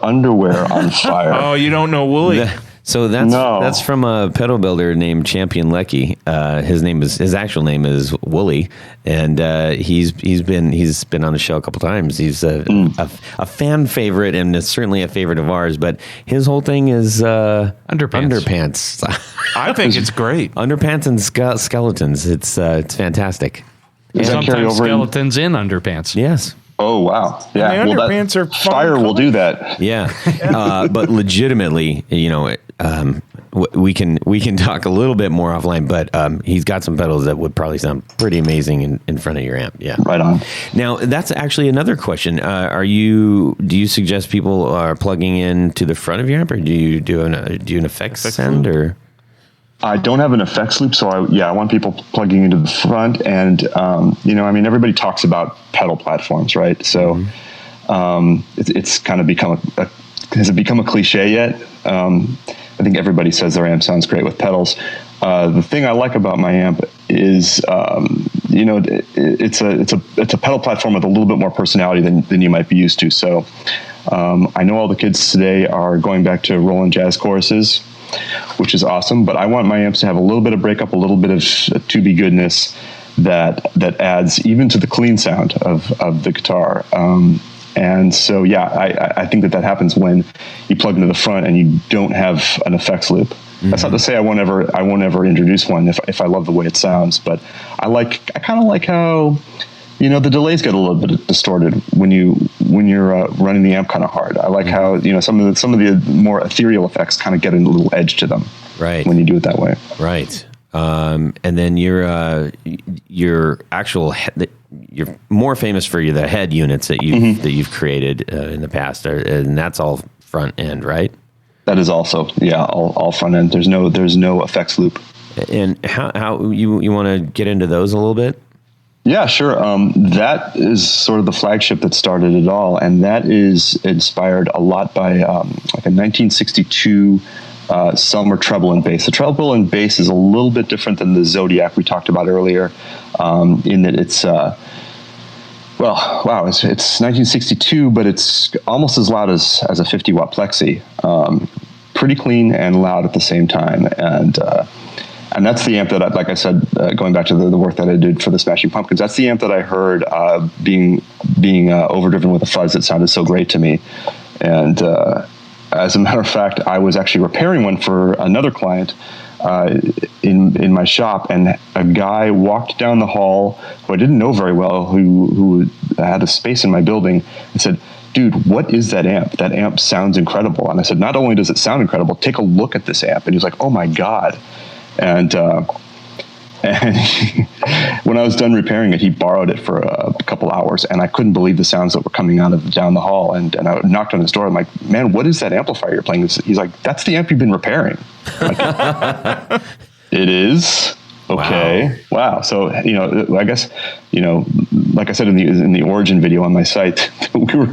underwear on fire? Oh, you don't know Wooly? So that's from a pedal builder named Champion Lecky. His actual name is Wooly, and he's been on the show a couple times. He's a fan favorite, and it's certainly a favorite of ours. But his whole thing is underpants. I think it's great. Underpants and skeletons. It's fantastic. Sometimes skeletons in underpants. Yes. Oh, wow. Yeah. The underpants are fun fire will color. do that. Yeah. But legitimately, we can talk a little bit more offline, but he's got some pedals that would probably sound pretty amazing in front of your amp. Yeah. Right on. Now, that's actually another question. Do you suggest people are plugging in to the front of your amp, or do you do an effects send, or? I don't have an effects loop, so I want people plugging into the front. And, everybody talks about pedal platforms, right? So it's kind of has it become a cliche yet? I think everybody says their amp sounds great with pedals. The thing I like about my amp is, it's a pedal platform with a little bit more personality than you might be used to. So I know all the kids today are going back to Roland jazz choruses, which is awesome, but I want my amps to have a little bit of breakup, a little bit of to-be goodness that adds even to the clean sound of the guitar. And so, I think that happens when you plug into the front and you don't have an effects loop. That's not to say I won't ever introduce one if I love the way it sounds, but I kind of like how, the delays get a little bit distorted when you're running the amp kind of hard. I like how, some of the more ethereal effects kind of get a little edge to them. Right. When you do it that way. Right. And then your actual you're more famous for the head units that you've created in the past, and that's all front end, right? That is also all front end. There's no effects loop. And how you want to get into those a little bit? Yeah, sure. That is sort of the flagship that started it all, and that is inspired a lot by like a 1962 Selmer treble and bass. The treble and bass is a little bit different than the Zodiac we talked about earlier, in that it's it's 1962, but it's almost as loud as a 50-watt plexi. Pretty clean and loud at the same time, and that's the amp that, like I said, going back to the work that I did for the Smashing Pumpkins, that's the amp that I heard being overdriven with a fuzz that sounded so great to me. And as a matter of fact, I was actually repairing one for another client in my shop, and a guy walked down the hall who I didn't know very well, who had a space in my building, and said, "Dude, what is that amp? That amp sounds incredible." And I said, "Not only does it sound incredible, take a look at this amp." And he was like, "Oh my God." And when I was done repairing it, he borrowed it for a couple hours, and I couldn't believe the sounds that were coming out of down the hall. And I knocked on his door. I'm like, "Man, what is that amplifier you're playing?" He's like, "That's the amp you've been repairing." Like, it is? Okay. Wow. So, I guess, like I said in the origin video on my site, we were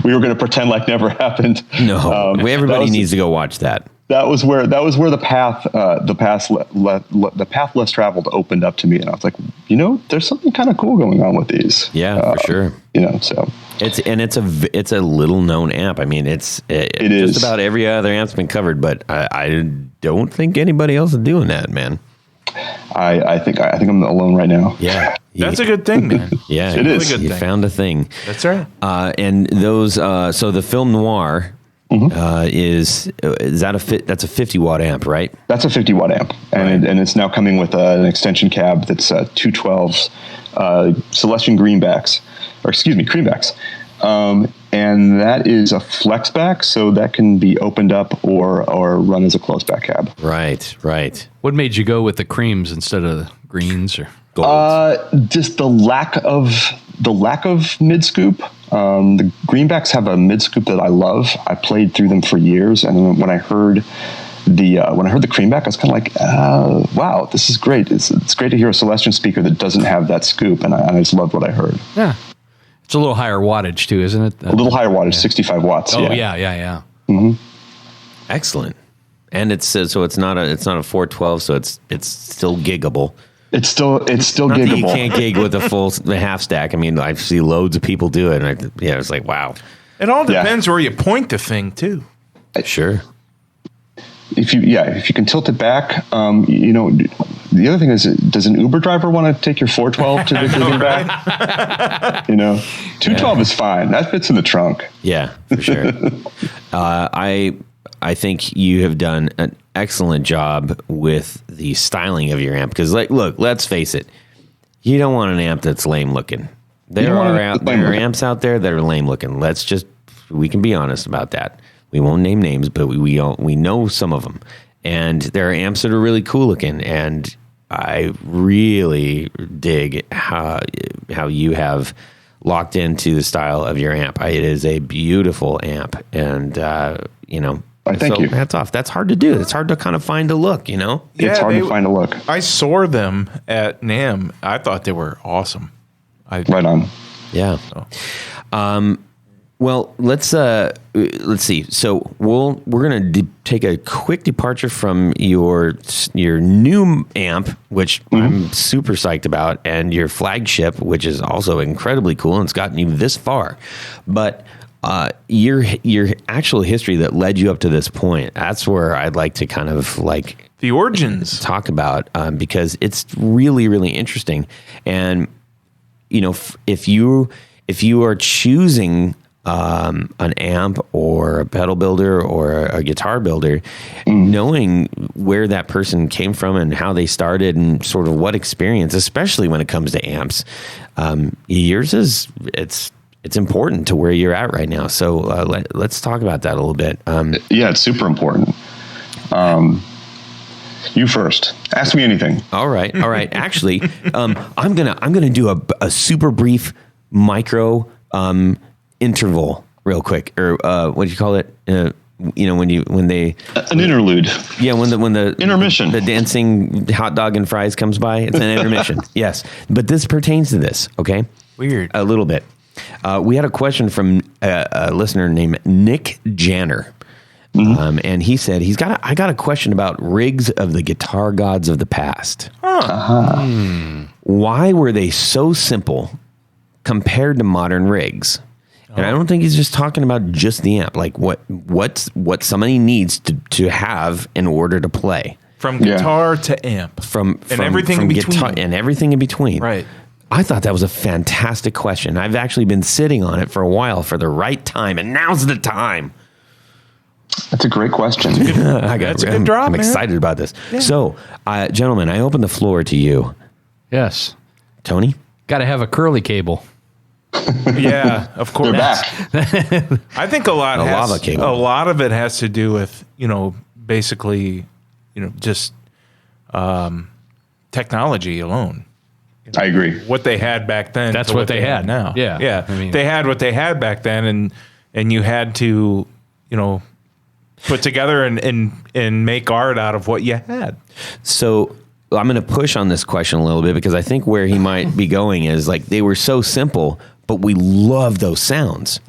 going to pretend like never happened. No, everybody needs to go watch that. That was where the path less traveled opened up to me, and I was like, there's something kind of cool going on with these. Yeah, for sure. So it's a little known amp. I mean, it is. Just about every other amp's been covered, but I don't think anybody else is doing that, man. I think I'm alone right now. Yeah, that's a good thing, man. Yeah, it is. You found a thing. That's right. And those, so the Film Noir. Is that that's a 50-watt amp, right? That's a 50-watt amp, and it's now coming with an extension cab that's 212s, Celestion creambacks, and that is a flex back, so that can be opened up or run as a closed back cab. Right. What made you go with the creams instead of the greens or golds? Just the lack of mid scoop. The greenbacks have a mid scoop that I love. I played through them for years, and when I heard when I heard the Creamback, I was kind of like, wow, this is great. It's great to hear a Celestion speaker that doesn't have that scoop, and I just loved what I heard. Yeah. It's a little higher wattage too, isn't it? A little higher wattage, 65 watts. Oh, yeah. Excellent. And it's so it's not a 412, so it's still giggable. It's still Not that giggable. you can't gig with the half stack. I mean, I see loads of people do it, and it's like, wow. It all depends where you point the thing too. Sure. If you can tilt it back, the other thing is, does an Uber driver want to take your 412 to the gigging back? 212 is fine. That fits in the trunk. Yeah, for sure. I think you have done an excellent job with the styling of your amp, because, look, let's face it, you don't want an amp that's lame looking. There are amps out there that are lame looking. We can be honest about that. We won't name names, but we know some of them, and there are amps that are really cool looking, and I really dig how you have locked into the style of your amp. It is a beautiful amp, and Thank you. Hats off. That's hard to do. It's hard to kind of find a look, It's hard to find a look. I saw them at NAMM. I thought they were awesome. Right on. Yeah. Well, let's see. So we're gonna take a quick departure from your new amp, which I'm super psyched about, and your flagship, which is also incredibly cool, and it's gotten you this far. But your actual history that led you up to this point, that's where I'd like to kind of like the origins talk about, because it's really, really interesting. And if you are choosing an amp or a pedal builder or a guitar builder, knowing where that person came from and how they started and sort of what experience, especially when it comes to amps, yours is it's important to where you're at right now. So let's talk about that a little bit. Yeah, it's super important. You first. Ask me anything. All right. Actually, I'm gonna do a super brief micro interval real quick, or what do you call it? When they an interlude. Yeah, when the intermission, the dancing hot dog and fries comes by, it's an intermission. Yes, but this pertains to this. Okay, weird a little bit. We had a question from a listener named Nick Janner. And he said I got a question about rigs of the guitar gods of the past. Why were they so simple compared to modern rigs? And I don't think he's just talking about just the amp, like what somebody needs to have in order to play. From guitar to amp. From everything in between. Guitar, and everything in between. Right. I thought that was a fantastic question. I've actually been sitting on it for a while for the right time, and now's the time. That's a great question. That's a good drop, I'm excited about this. Yeah. So, gentlemen, I open the floor to you. Yes. Tony? Got to have a curly cable. Yeah, of course. They're back. I think a lot of it has to do with, basically, just technology alone. I agree. What they had back then. That's what they had now. Yeah. Yeah. I mean, they had what they had back then, and you had to, put together and make art out of what you had. So I'm going to push on this question a little bit, because I think where he might be going is like they were so simple, but we love those sounds.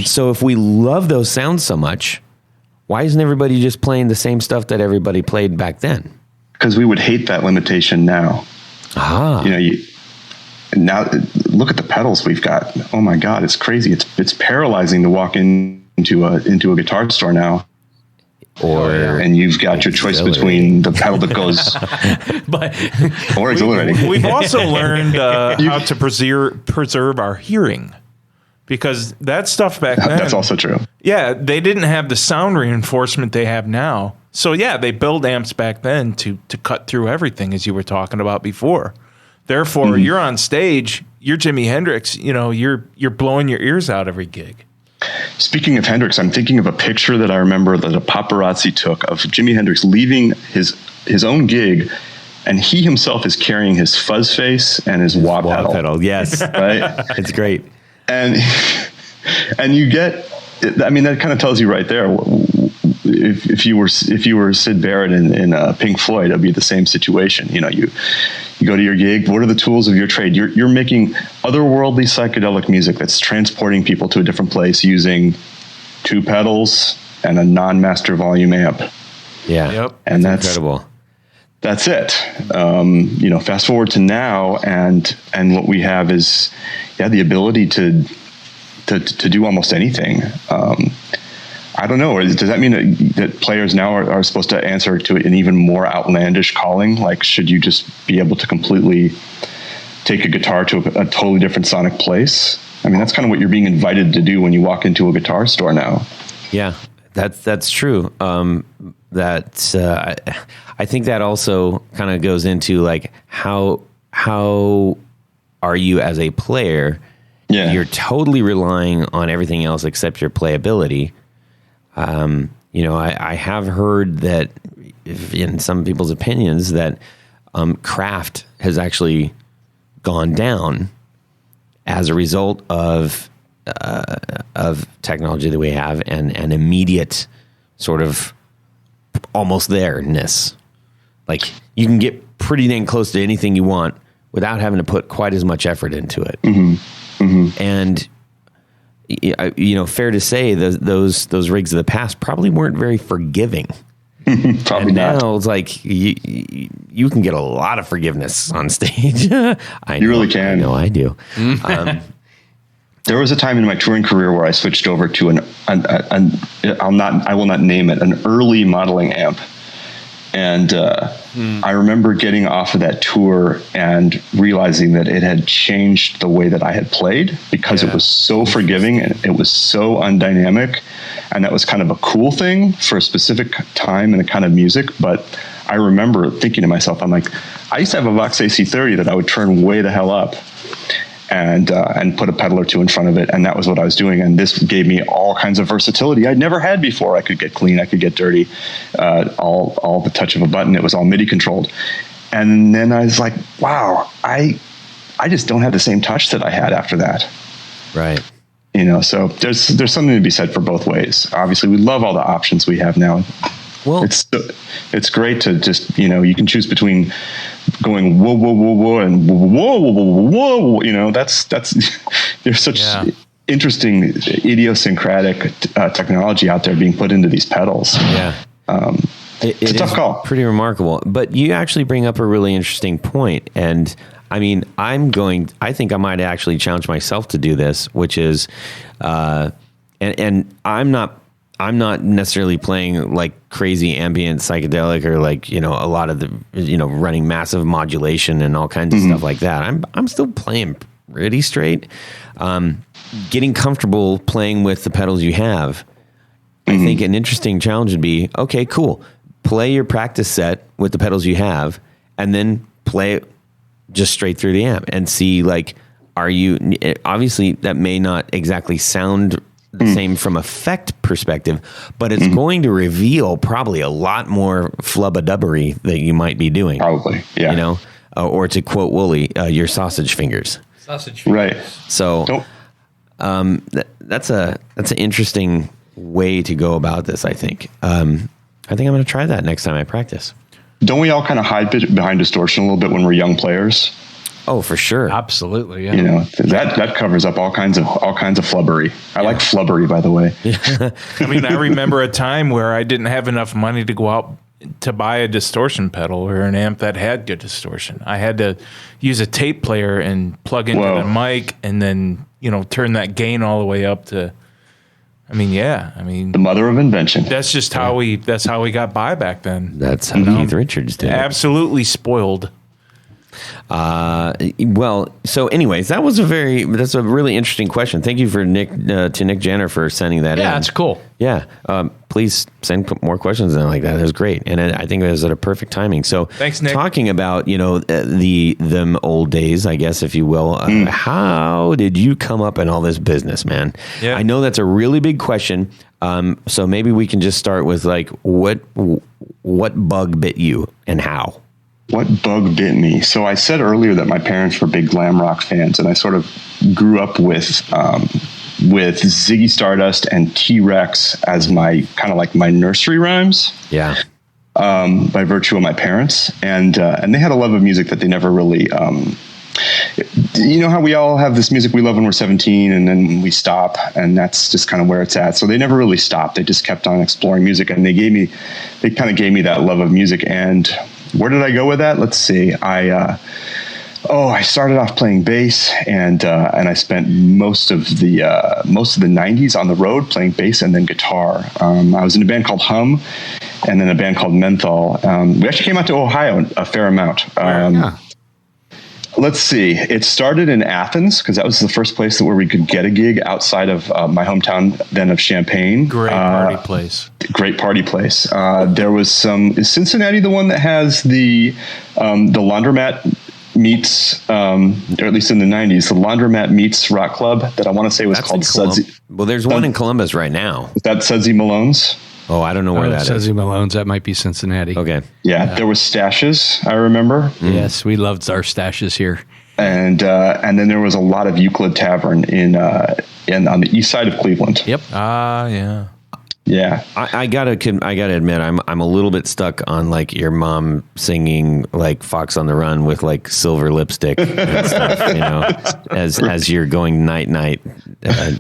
So if we love those sounds so much, why isn't everybody just playing the same stuff that everybody played back then? Because we would hate that limitation now. Now look at the pedals we've got. Oh my God, it's crazy. It's paralyzing to walk into a guitar store now. And you've got your choice between the pedal that goes, or exhilarating. We've also learned how to preserve our hearing, because that stuff back then. That's also true. Yeah, they didn't have the sound reinforcement they have now. So yeah, they built amps back then to cut through everything, as you were talking about before. Therefore, you're on stage, you're Jimi Hendrix. You're blowing your ears out every gig. Speaking of Hendrix, I'm thinking of a picture that I remember that a paparazzi took of Jimi Hendrix leaving his own gig, and he himself is carrying his fuzz face and his wah pedal. Yes, right. It's great, and you get. I mean, that kind of tells you right there if you were Sid Barrett in Pink Floyd, it'd be the same situation. You know, you go to your gig. What are the tools of your trade? You're making otherworldly psychedelic music that's transporting people to a different place using 2 pedals and a non-master volume amp. Yeah. Yep. And that's incredible. That's it. You know, fast forward to now, and what we have is, the ability to do almost anything. I don't know. Does that mean that players now are supposed to answer to an even more outlandish calling? Like, should you just be able to completely take a guitar to a totally different sonic place? I mean, that's kind of what you're being invited to do when you walk into a guitar store now. Yeah, that's true. I think that also kind of goes into like how are you as a player? Yeah, you're totally relying on everything else except your playability. You know, I have heard that in some people's opinions that craft has actually gone down as a result of technology that we have and an immediate sort of almost there-ness. Like, you can get pretty dang close to anything you want without having to put quite as much effort into it. Mm-hmm. Mm-hmm. And you know, fair to say those rigs of the past probably weren't very forgiving. Probably and not. now it's like you can get a lot of forgiveness on stage. You really can. I know I do. There was a time in my touring career where I switched over to I will not name it, an early modeling amp. And I remember getting off of that tour and realizing that it had changed the way that I had played, because it was so forgiving and it was so undynamic. And that was kind of a cool thing for a specific time and a kind of music. But I remember thinking to myself, I'm like, I used to have a Vox AC30 that I would turn way the hell up and put a pedal or two in front of it. And that was what I was doing. And this gave me all kinds of versatility I'd never had before. I could get clean, I could get dirty, all the touch of a button. It was all MIDI controlled. And then I was like, wow, I just don't have the same touch that I had after that. Right. You know, so there's something to be said for both ways. Obviously, we love all the options we have now. Well, it's great to just, you know, you can choose between going whoa whoa whoa whoa and whoa whoa whoa whoa. You know, that's there's such interesting idiosyncratic technology out there being put into these pedals. Yeah, it's a tough call. Pretty remarkable. But you actually bring up a really interesting point, and I mean, I think I might actually challenge myself to do this, which is, and I'm not necessarily playing like crazy ambient psychedelic or like, you know, a lot of the, you know, running massive modulation and all kinds of stuff like that. I'm still playing pretty straight. Getting comfortable playing with the pedals you have. I think an interesting challenge would be, okay, cool. Play your practice set with the pedals you have and then play it just straight through the amp and see, like, obviously that may not exactly sound the same from effect perspective, but it's going to reveal probably a lot more flubba-dubbery that you might be doing. Probably, yeah. You know, or to quote Wooly, your sausage fingers. Sausage fingers. Right. So that's an interesting way to go about this, I think. I think I'm going to try that next time I practice. Don't we all kind of hide behind distortion a little bit when we're young players? Oh, for sure. Absolutely. Yeah. You know, that covers up all kinds of flubbery. I like flubbery, by the way. I mean, I remember a time where I didn't have enough money to go out to buy a distortion pedal or an amp that had good distortion. I had to use a tape player and plug into the mic and then, you know, turn that gain all the way up to, the mother of invention. That's just how we got by back then. That's how Keith Richards did it. Absolutely spoiled. Well, so anyways, that's a really interesting question. Thank you to Nick Jenner for sending that in. Yeah, that's cool. Yeah. Please send more questions in like that. It was great. And I think it was at a perfect timing. So thanks, Nick. Talking about, you know, them old days, I guess, if you will, how did you come up in all this business, man? Yeah. I know that's a really big question. So maybe we can just start with like, what bug bit you and how? What bug bit me? So I said earlier that my parents were big glam rock fans, and I sort of grew up with with Ziggy Stardust and T-Rex as my kind of like my nursery rhymes. Yeah. By virtue of my parents, and they had a love of music that they never really. You know how we all have this music we love when we're 17, and then we stop, and that's just kind of where it's at. So they never really stopped. They just kept on exploring music, and they kind of gave me that love of music. And where did I go with that? Let's see. I started off playing bass, and I spent most of the 90s on the road playing bass and then guitar. I was in a band called Hum, and then a band called Menthol. We actually came out to Ohio a fair amount. Let's see. It started in Athens because that was the first place where we could get a gig outside of my hometown then of Champaign. Great party place. Great party place. There was some. Is Cincinnati the one that has the laundromat meets, or at least in the 90s, the laundromat meets rock club that I want to say was called Sudsy. Well, there's one in Columbus right now. Is that Sudsy Malone's? Oh, I don't know where that is. Sudsy Malone's, that might be Cincinnati. Okay. Yeah, there was Stashes, I remember. Yes, we loved our Stashes here. And then there was a lot of Euclid Tavern in on the east side of Cleveland. Yep. Yeah. Yeah. I gotta admit, I'm a little bit stuck on like your mom singing like Fox on the Run with like silver lipstick and stuff, you know, as you're going night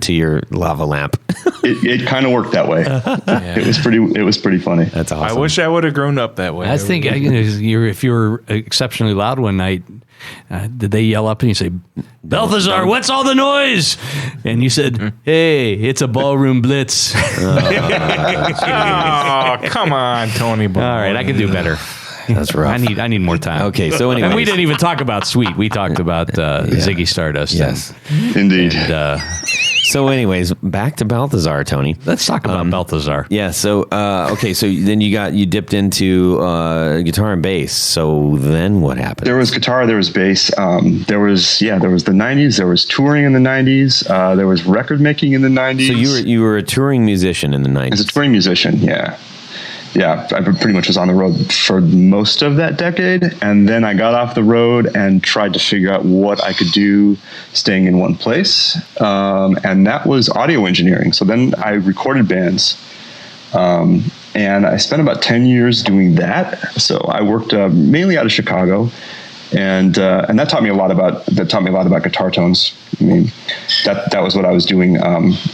to your lava lamp. It kind of worked that way. Yeah. It was pretty funny. That's awesome. I wish I would have grown up that way. I think if you were exceptionally loud one night, did they yell up and you say, Balthazar, what's all the noise? And you said, hey, it's a ballroom blitz. Oh, come on, Tony. All right, I can do better. That's rough. I need more time. Okay, so anyway, and we didn't even talk about Sweet. We talked about Ziggy Stardust. Yes, indeed. So, anyways, back to Balthazar, Tony. Let's talk about Balthazar. Yeah. So, okay. So then you dipped into guitar and bass. So then what happened? There was guitar. There was bass. There was the 90s. There was touring in the 90s. There was record making in the 90s. So you were a touring musician in the 90s. As a touring musician, yeah. Yeah, I pretty much was on the road for most of that decade. And then I got off the road and tried to figure out what I could do staying in one place. And that was audio engineering. So then I recorded bands. And I spent about 10 years doing that. So I worked mainly out of Chicago. And that taught me a lot about guitar tones. I mean, that was what I was doing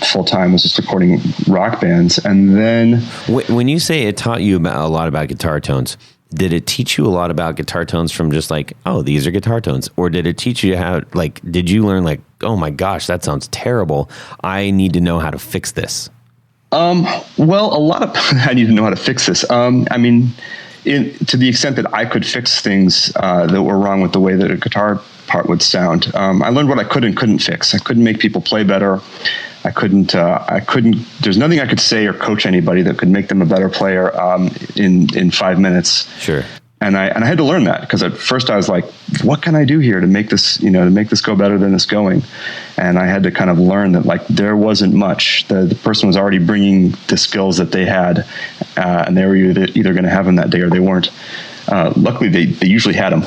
full time, was just recording rock bands. And then when you say it taught you a lot about guitar tones, did it teach you a lot about guitar tones from just like, oh, these are guitar tones, or did it teach you how? Like, did you learn like, oh my gosh, that sounds terrible, I need to know how to fix this? Well, a lot of I need to know how to fix this. I mean, to the extent that I could fix things that were wrong with the way that a guitar part would sound. I learned what I could and couldn't fix. I couldn't make people play better. I couldn't, there's nothing I could say or coach anybody that could make them a better player in 5 minutes. Sure. And I had to learn that, because at first I was like, what can I do here to make this, to make this go better than it's going? And I had to kind of learn that like there wasn't much. The person was already bringing the skills that they had, and they were either going to have them that day or they weren't. Luckily, they usually had them.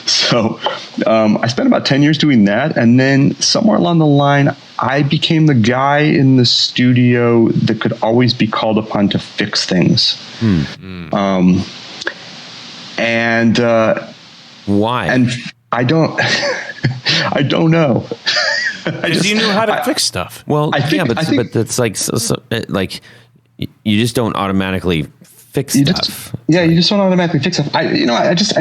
So I spent about 10 years doing that. And then somewhere along the line, I became the guy in the studio that could always be called upon to fix things. And why? And I don't I don't know. Because you knew how to fix stuff. Well, I think but that's like like you just don't automatically fix stuff. You just don't automatically fix stuff. I just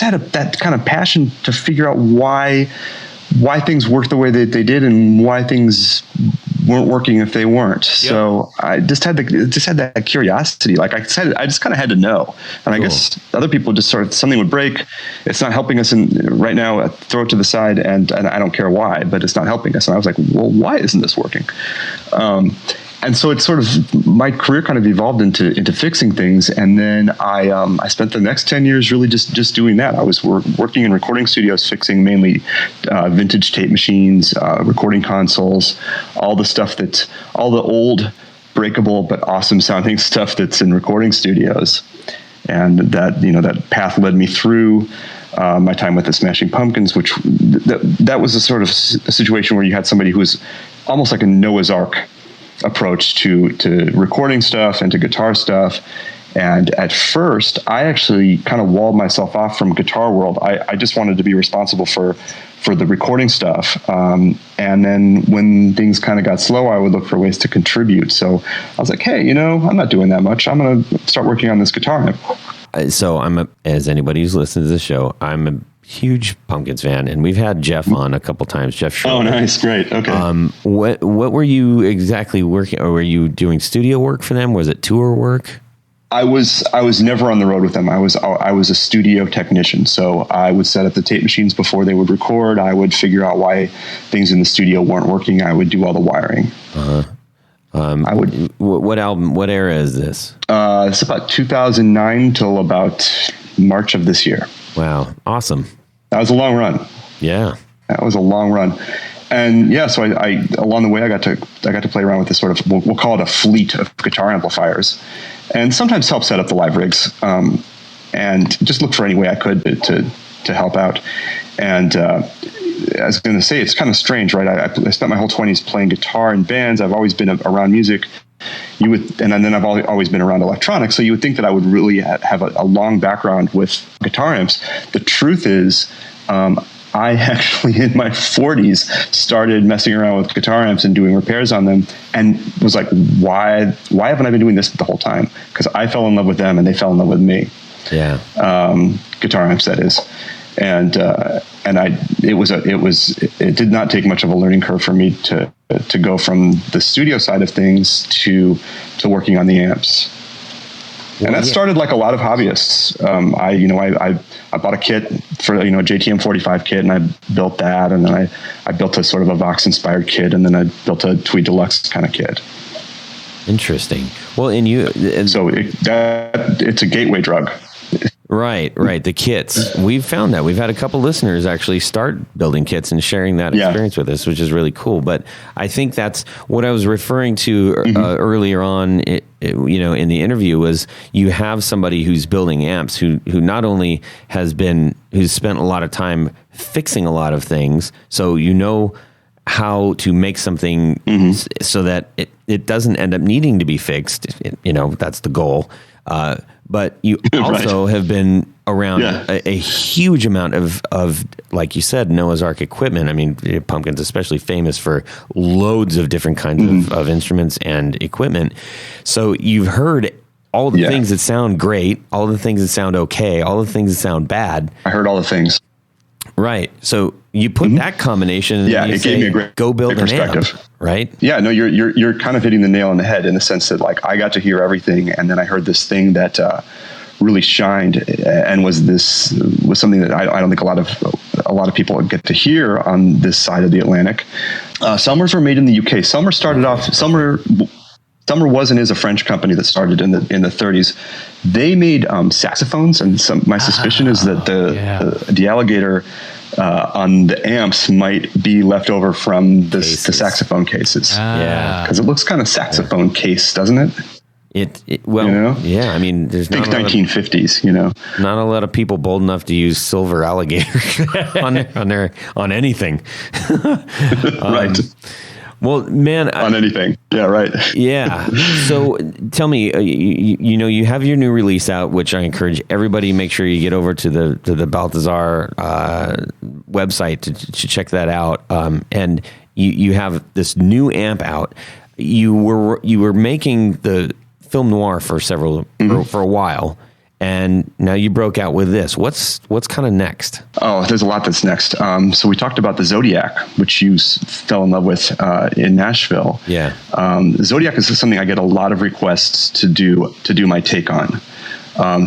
had that kind of passion to figure out why things worked the way that they did and why things weren't working if they weren't. Yep. So I just had that curiosity. Like I said, I just kind of had to know. And I guess other people just sort of, something would break. It's not helping us right now. Throw it to the side, and I don't care why, but it's not helping us. And I was like, well, why isn't this working? And so it's sort of, my career kind of evolved into fixing things. And then I spent the next 10 years really just doing that. I was working in recording studios, fixing mainly vintage tape machines, recording consoles, all the old breakable but awesome sounding stuff that's in recording studios. And that path led me through my time with the Smashing Pumpkins, which that was a sort of a situation where you had somebody who was almost like a Noah's Ark approach to recording stuff and to guitar stuff. And at first, I actually kind of walled myself off from guitar world. I just wanted to be responsible for the recording stuff. And then when things kind of got slow, I would look for ways to contribute. So I was like, hey, I'm not doing that much. I'm going to start working on this guitar amp. So as anybody who's listened to the show, I'm a huge Pumpkins fan, and we've had Jeff on a couple times. Jeff Schroeder. Oh, nice. Great. Okay. What were you exactly working, or were you doing studio work for them? Was it tour work? I was never on the road with them. I was a studio technician. So I would set up the tape machines before they would record. I would figure out why things in the studio weren't working. I would do all the wiring. I would. What album? What era is this? It's about 2009 till about March of this year. Wow, awesome. That was a long run. Yeah, that was a long run. And yeah, so I along the way I got to play around with this sort of, we'll call it a fleet of guitar amplifiers, and sometimes help set up the live rigs, and just look for any way I could to help out. And I was going to say, it's kind of strange, right? I spent my whole 20s playing guitar in bands. I've always been around music. And then I've always been around electronics. So you would think that I would really have a long background with guitar amps. The truth is, I actually, in my 40s, started messing around with guitar amps and doing repairs on them, and was like, why haven't I been doing this the whole time? Because I fell in love with them and they fell in love with me. Yeah. Guitar amps, that is. And it did not take much of a learning curve for me to go from the studio side of things to working on the amps. Well, and that started like a lot of hobbyists. I bought a kit for, a JTM 45 kit, and I built that. And then I built a sort of a Vox inspired kit, and then I built a Tweed Deluxe kind of kit. Interesting. Well, so it's a gateway drug. Right. The kits. We've found that. We've had a couple listeners actually start building kits and sharing that experience with us, which is really cool. But I think that's what I was referring to earlier on, in the interview, was you have somebody who's building amps who not only who's spent a lot of time fixing a lot of things, so how to make something so that it doesn't end up needing to be fixed. That's the goal. But you also have been around a huge amount of, like you said, Noah's Ark equipment. I mean, Pumpkin's especially famous for loads of different kinds of instruments and equipment. So you've heard all the things that sound great, all the things that sound okay, all the things that sound bad. I heard all the things. Right. So you put that combination, and it gave me a great go build an amp, right? Yeah, no, you're kind of hitting the nail on the head, in the sense that, like, I got to hear everything, and then I heard this thing that really shined and was something that I don't think a lot of people get to hear on this side of the Atlantic. Summers were made in the UK. Summer started off. Summer was and is a French company that started in the 30s. They made saxophones, and my suspicion is that the alligator on the amps might be left over from the saxophone cases. Because it looks kind of saxophone case, doesn't it? Yeah. I mean, there's not 1950s. Not a lot of people bold enough to use silver alligator on anything. Right. Well, man, on anything. Yeah, right. Yeah. So tell me, you have your new release out, which I encourage everybody, make sure you get over to the Balthazar website to check that out. And you have this new amp out. You were making the film noir for a while. And now you broke out with this. What's kind of next? Oh, there's a lot that's next. So we talked about the Zodiac, which you fell in love with in Nashville. Yeah. Zodiac is something I get a lot of requests to do my take on.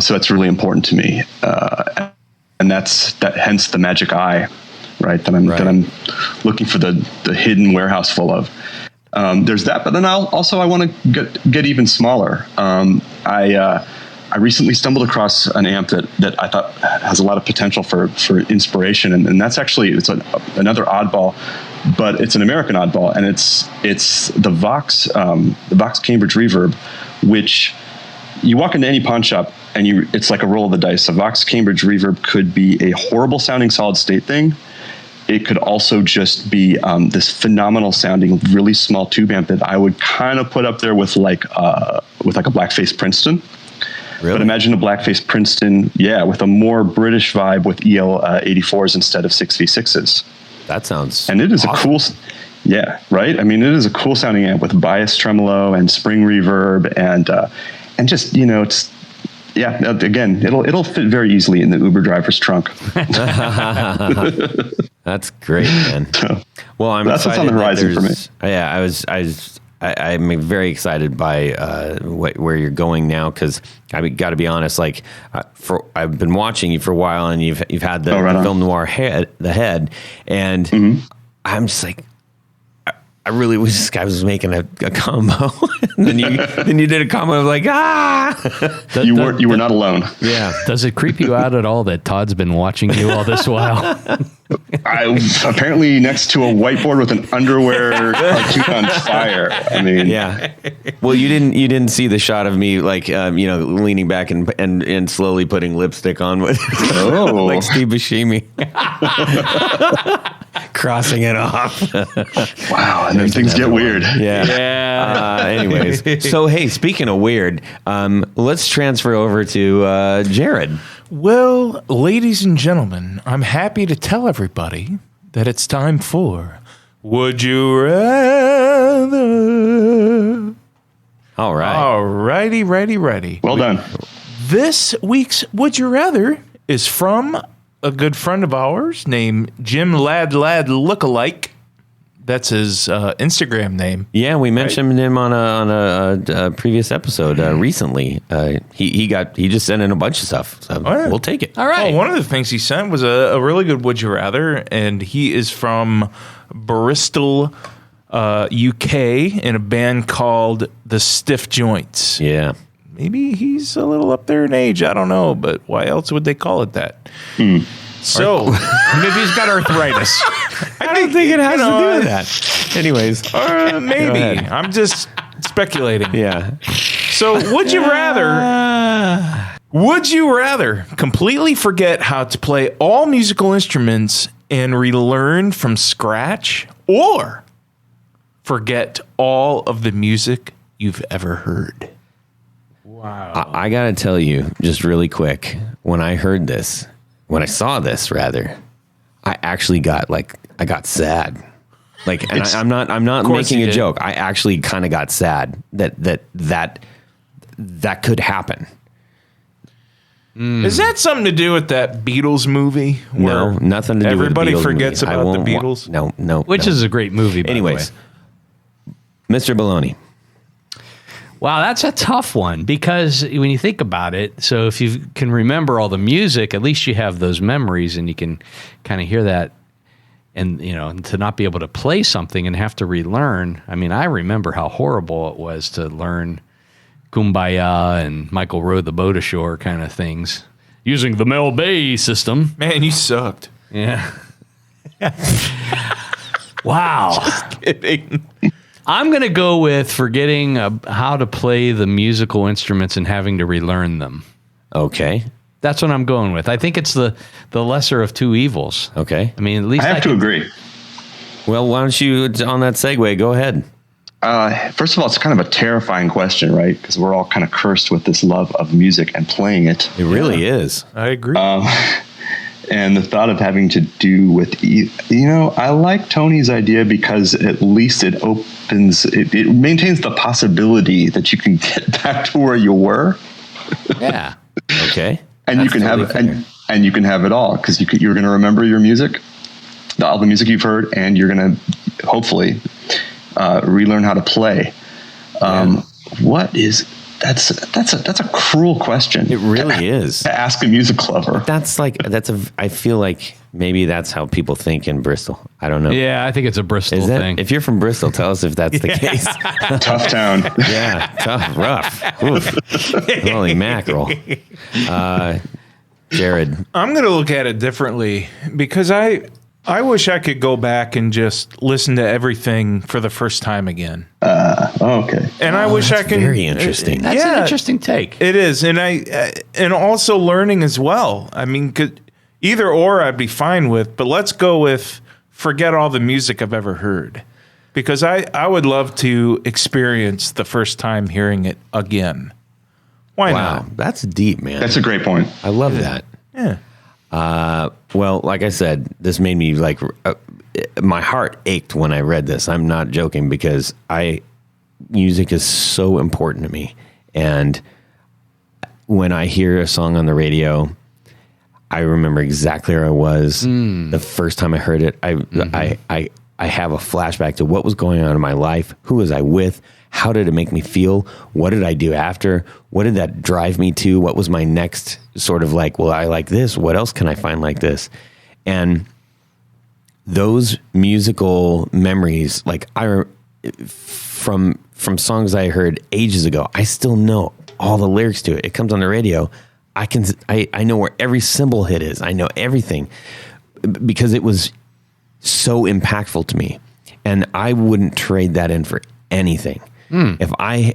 So that's really important to me. And hence the magic eye, right? That I'm looking for the hidden warehouse full of. There's that, but then I want to get even smaller. I recently stumbled across an amp that I thought has a lot of potential for inspiration, and that's actually another oddball, but it's an American oddball, and it's the Vox Cambridge Reverb, which you walk into any pawn shop and it's like a roll of the dice. A Vox Cambridge Reverb could be a horrible sounding solid state thing, it could also just be this phenomenal sounding, really small tube amp that I would kind of put up there with like a blackface Princeton. Really? But imagine a blackface Princeton, with a more British vibe with EL 84s instead of 6V6s. That sounds And it is awesome. a cool, right? I mean, it is a cool sounding amp with bias tremolo and spring reverb and just, it's, again, it'll fit very easly in the Uber driver's trunk. That's great, man. Well, I'm That's what's excited on the horizon for me. I'm very excited by where you're going now, because I got to be honest. Like, I've been watching you for a while, and you've had the film noir head, and I'm just like, I really wish this guy was making a combo. And then you did a combo of like, You were not alone. Yeah. Does it creep you out at all that Todd's been watching you all this while? I apparently next to a whiteboard with an underwear cartoon on fire. I mean, Yeah. Well, you didn't see the shot of me like leaning back and slowly putting lipstick on with like Steve Buscemi. Crossing it off. Wow, and then things get weird. Yeah. Anyways, so hey, speaking of weird, let's transfer over to Jared. Well, ladies and gentlemen, I'm happy to tell everybody that it's time for Would You Rather? All right. All righty, ready. Well done. This week's Would You Rather is from a good friend of ours named Jim Lad Lookalike. That's his Instagram name. Yeah, we mentioned him on a previous episode recently. He just sent in a bunch of stuff, so we'll take it. All right. Oh, one of the things he sent was a really good Would You Rather, and he is from Bristol, UK, in a band called The Stiff Joints. Yeah. Maybe he's a little up there in age. I don't know, but why else would they call it that? So Maybe he's got arthritis. I don't think it has to do with that. Anyways. maybe. ahead. I'm just speculating. Yeah. So would you rather completely forget how to play all musical instruments and relearn from scratch, or forget all of the music you've ever heard? I got to tell you, just really quick, when I saw this, I actually got sad. Like, and I'm not making a joke. I actually kind of got sad that could happen. Is that something to do with that Beatles movie? No, nothing to do with everybody the Beatles forgets movie. about the Beatles? No. Which is a great movie, by Anyways, the way. Mr. Baloney. Wow, that's a tough one, because when you think about it, so if you can remember all the music, at least you have those memories and you can kind of hear that. And, to not be able to play something and have to relearn. I mean, I remember how horrible it was to learn Kumbaya and Michael Rowed the Boat Ashore kind of things using the Mel Bay system. Man, you sucked. Yeah. Wow. Just kidding. I'm going to go with forgetting how to play the musical instruments and having to relearn them. Okay. That's what I'm going with. I think it's the lesser of two evils. Okay. I mean, at least I have to agree. Well, why don't you, on that segue, go ahead. First of all, it's kind of a terrifying question, right? Because we're all kind of cursed with this love of music and playing it. It really is. I agree. And the thought of having to do with, I like Tony's idea because at least it maintains the possibility that you can get back to where you were. Yeah. Okay. And you can have it, and you can have it all, because you're going to remember your music, all the music you've heard, and you're going to hopefully relearn how to play. That's a cruel question. It really is. To ask a music lover. I feel like maybe that's how people think in Bristol. I don't know. Yeah, I think it's a Bristol Is that, thing. if you're from Bristol, tell us if that's the case. Tough town. Yeah, tough, rough. Oof. Holy mackerel. Jared. I'm going to look at it differently, because I wish I could go back and just listen to everything for the first time again. Okay. And I wish I could. Very interesting. That's an interesting take. It is, and also learning as well. I mean, either or I'd be fine with, but let's go with forget all the music I've ever heard. Because I would love to experience the first time hearing it again. Why not? That's deep, man. That's a great point. I love that. Yeah. Well, like I said, this made me like my heart ached when I read this. I'm not joking because music is so important to me, and when I hear a song on the radio, I remember exactly where I was the first time I heard it. I have a flashback to what was going on in my life. Who was I with? How did it make me feel? What did I do after? What did that drive me to? What was my next sort of like, well, I like this. What else can I find like this? And those musical memories, like from songs I heard ages ago, I still know all the lyrics to it. It comes on the radio. I know where every cymbal hit is. I know everything because it was so impactful to me, and I wouldn't trade that in for anything. If I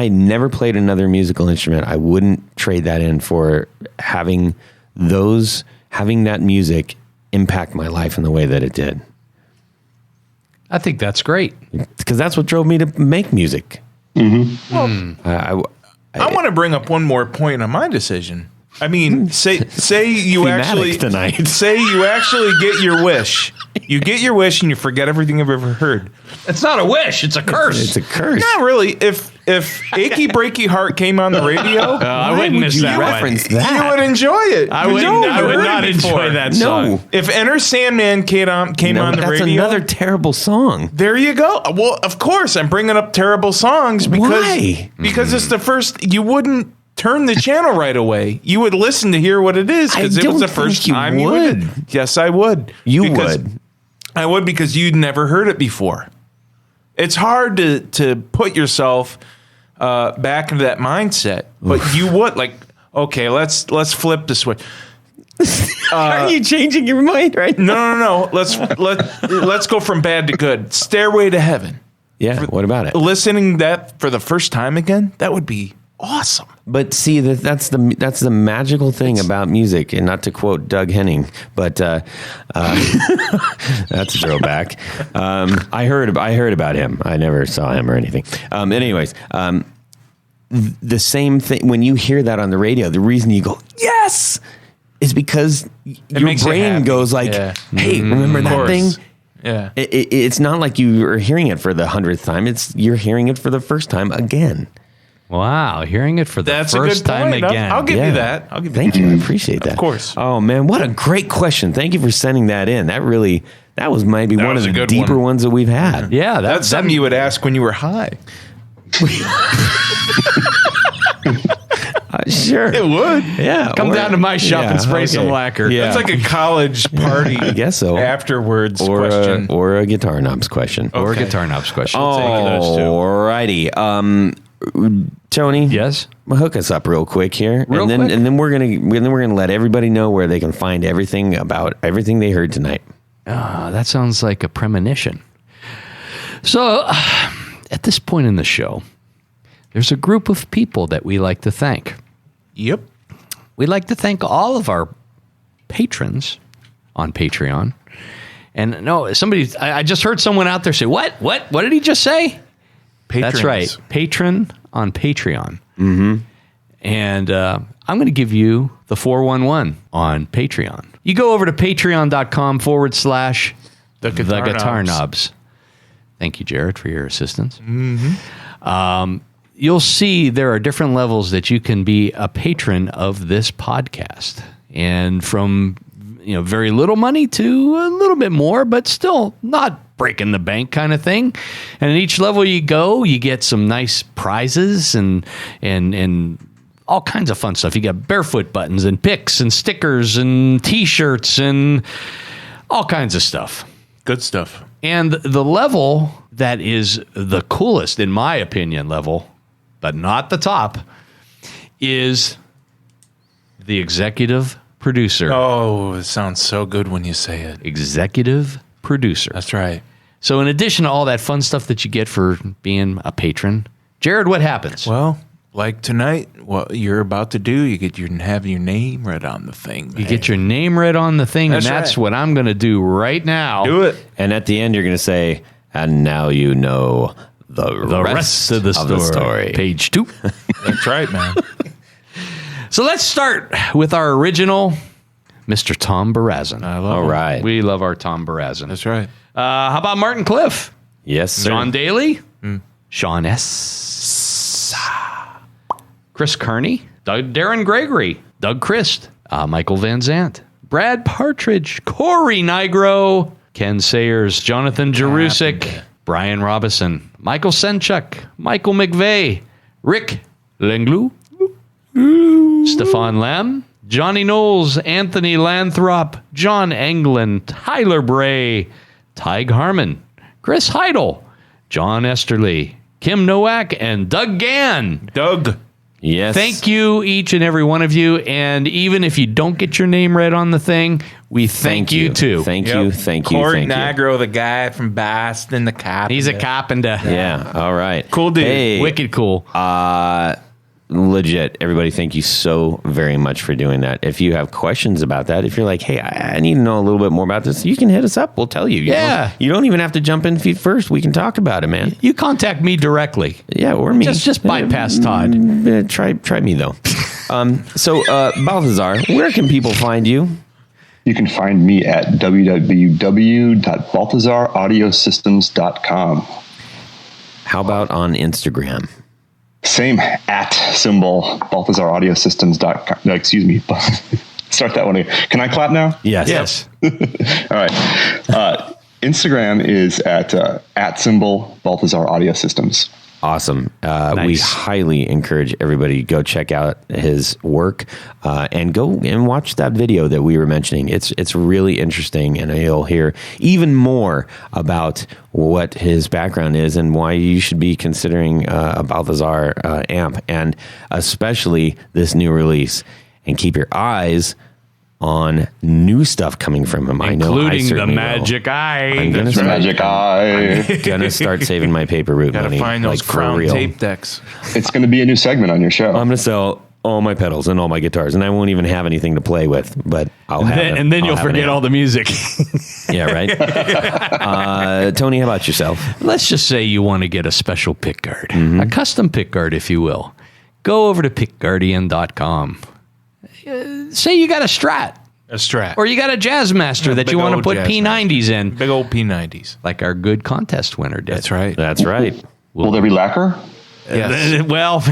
never played another musical instrument, I wouldn't trade that in for having that music impact my life in the way that it did. I think that's great. Because that's what drove me to make music. Mm-hmm. I want to bring up one more point on my decision. I mean, say you actually tonight. Say you actually get your wish. You get your wish and you forget everything you've ever heard. It's not a wish. It's a curse. It's a curse. Not really. If Achy Breaky Heart came on the radio, I wouldn't miss that reference one. that? You would enjoy it. I would not enjoy that song. No. If Enter Sandman came on the that's radio, another terrible song. there you go. Well, of course, I'm bringing up terrible songs because Why? Because it's the first. You wouldn't turn the channel right away. You would listen to hear what it is because it was the first time you would. Yes, I would. You would. I would because you'd never heard it before. It's hard to put yourself back into that mindset, but you would. Like, okay, let's flip the switch. Are you changing your mind right now? No. Let's go from bad to good. Stairway to Heaven. Yeah, what about it? Listening that for the first time again, that would be awesome. But see, that's the magical thing about music, and not to quote Doug Henning, but that's a throwback. I heard about him. I never saw him or anything. Anyways, the same thing when you hear that on the radio. The reason you go yes is because your brain goes like, "Hey, remember that thing?" Yeah, it's not like you are hearing it for the 100th time. You're hearing it for the first time again. Wow, hearing it for the first time again. I'll give you that. Thank you. I appreciate that. Of course. Oh man, what a great question. Thank you for sending that in. That was maybe one of the deeper ones that we've had. Yeah, that's something you would ask when you were high. Sure. It would. Yeah. Come down to my shop and spray some lacquer. Yeah. That's like a college party. I guess so. Afterwards question. Or a guitar knobs question. Or a guitar knobs question. Alrighty. Tony. Yes. Hook us up real quick here. Quick? And then we're gonna let everybody know where they can find everything about everything they heard tonight. That sounds like a premonition. So, at this point in the show, there's a group of people that we like to thank. Yep. We'd like to thank all of our patrons on Patreon. And no, I just heard someone out there say, what did he just say? Patrons. That's right. Patron on Patreon. Mm-hmm. And I'm going to give you the 411 on Patreon. You go over to patreon.com/the Guitar Knobs. Thank you, Jared, for your assistance. Mm-hmm. You'll see there are different levels that you can be a patron of this podcast. And from very little money to a little bit more, but still not breaking the bank kind of thing. And at each level you go, you get some nice prizes and all kinds of fun stuff. You got barefoot buttons and picks and stickers and T-shirts and all kinds of stuff. Good stuff. And the level that is the coolest, in my opinion, level, but not the top, is the executive producer. Oh, it sounds so good when you say it. Executive producer. That's right. So in addition to all that fun stuff that you get for being a patron, Jared, what happens? Well, Like tonight, what you're about to do, you have your name read on the thing. You get your name read on the thing, That's and that's right. what I'm going to do right now. Do it. And at the end, you're going to say, and now you know the rest of the story. Page 2. That's right, man. So let's start with our original, Mr. Tom Barazin. I love All it. right. We love our Tom Barazin. That's right. How about Martin Cliff? Yes, sir. John Daly? Sean S. Chris Kearney? Darren Gregory? Doug Christ? Michael Van Zant? Brad Partridge? Corey Nigro? Ken Sayers? Jonathan Jerusik? Brian Robison? Michael Senchuk? Michael McVeigh? Rick Lenglu? Stefan Lem? Johnny Knowles? Anthony Lanthrop? John Englund? Tyler Bray? Tig Harmon? Chris Heidel? John Esterly? Kim Nowak? And Doug Gann. Doug. Yes. Thank you, each and every one of you. And even if you don't get your name read on the thing, we thank you too. Thank you. Corey Nigro, the guy from Boston, the cop. He's a carpenter. Yeah. All right. Cool dude. Hey, Wicked cool. legit, everybody, thank you so very much for doing that. If you have questions about that, if you're like, hey, I need to know a little bit more about this, you can hit us up. We'll tell you. Yeah. You don't even have to jump in feet first. We can talk about it, man. You contact me directly. Yeah, or me. Just bypass Todd. Try me, though. So, Balthazar, where can people find you? You can find me at www.balthazaraudiosystems.com. How about on Instagram? Same at symbol balthazaraudiosystems.com. No, excuse me. Start that one again. Can I clap now? Yes. All right. Instagram is at symbol Balthazar Audio Systems. Awesome. We Nice. highly encourage everybody to go check out his work and go and watch that video that we were mentioning. It's really interesting, and you'll hear even more about what his background is and why you should be considering a Balthazar amp, and especially this new release. And keep your eyes on new stuff coming from him. I know, Including the certainly will. magic eye. I'm gonna start, Magic Eye. gonna start saving my paper route Gotta money. find those like, for crown real. tape decks. It's going to be a new segment on your show. I'm gonna sell all my pedals and all my guitars, and I won't even have anything to play with. But I'll have it. And then you'll I'll have an forget amp. all the music. Yeah, right. Tony, how about yourself? Let's just say you want to get a special pick guard, Mm-hmm. a custom pick guard, if you will. Go over to pickguardian.com. Say you got a Strat, A Strat. or you got a Jazzmaster that big you want to old put Jazz P90s in, Big old P90s. like our good contest winner did. That's right. That's right. Will there be lacquer? Yes. Well,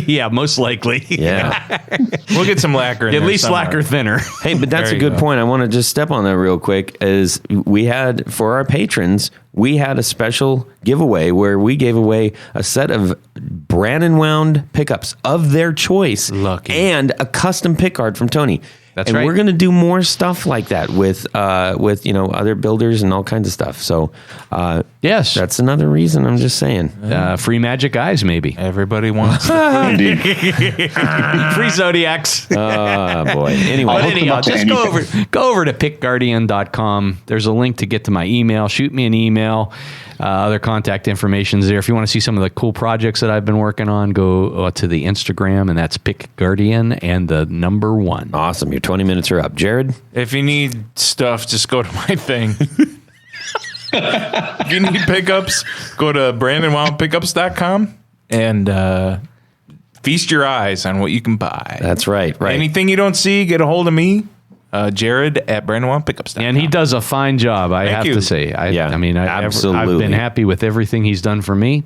yeah, most likely. Yeah. We'll get some lacquer in At there least somewhere. lacquer thinner. Hey, but that's There a you good go. point. I want to just step on that real quick. Is we had for our patrons, we had a special giveaway where we gave away a set of Brandon wound pickups of their choice, Lucky. and a custom pick guard from Tony. That's and right. we're going to do more stuff like that with other builders and all kinds of stuff. So Yes. that's another reason. I'm just saying. Free magic eyes, maybe. Everybody wants Indeed. Free Zodiacs. Oh boy. Anyway, But hook them anyhow, up to just go over to pickguardian.com. There's a link to get to my email. Shoot me an email. Other contact information's there. If you want to see some of the cool projects that I've been working on, go to the Instagram, and that's pickguardian and the number 1. awesome. Your 20 minutes are up, Jared. If you need stuff, just go to my thing. If you need pickups, go to BrandonWildPickups.com and feast your eyes on what you can buy. That's right. Right. Anything you don't see, get a hold of me, Jared at BrandonWildPickups.com. And he does a fine job, I Thank have you. to say. Yeah, I've absolutely. been happy with everything he's done for me,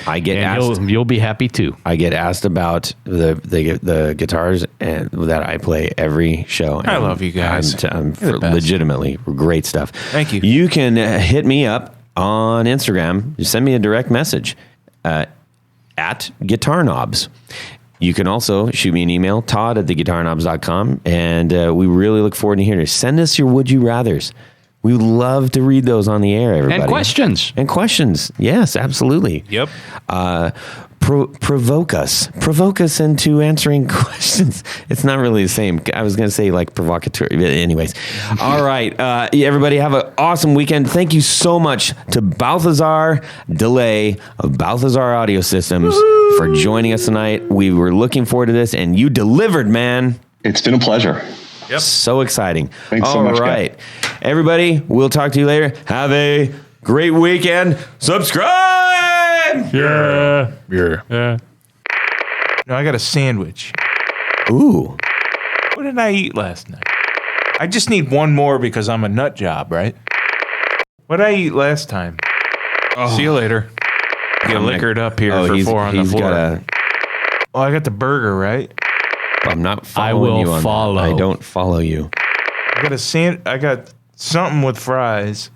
I get and asked. you'll be happy too. I get asked about the guitars and that I play every show. I love you guys. I'm You're the best. legitimately great stuff. Thank you. You can hit me up on Instagram. Just send me a direct message at Guitar Knobs. You can also shoot me an email, Todd at theguitarknobs.com, and we really look forward to hearing it. Send us your Would You Rathers. We would love to read those on the air, everybody. And questions. And questions. Yes, absolutely. Yep. provoke us into answering questions. It's not really the same. I was going to say like provocateur. Anyways. All right. Everybody have an awesome weekend. Thank you so much to Balthazar De Ley of Balthazar Audio Systems for joining us tonight. We were looking forward to this, and you delivered, man. It's been a pleasure. Yep. So exciting. Thanks so much, All right. Everybody, we'll talk to you later. Have a great weekend. Subscribe! Yeah. No, I got a sandwich. Ooh. What did I eat last night? I just need one more because I'm a nut job, right? What did I eat last time? See you later. Get liquored up here for 4 on the floor. I got the burger, right? I'm not following you on that. I don't follow you. I got something with fries.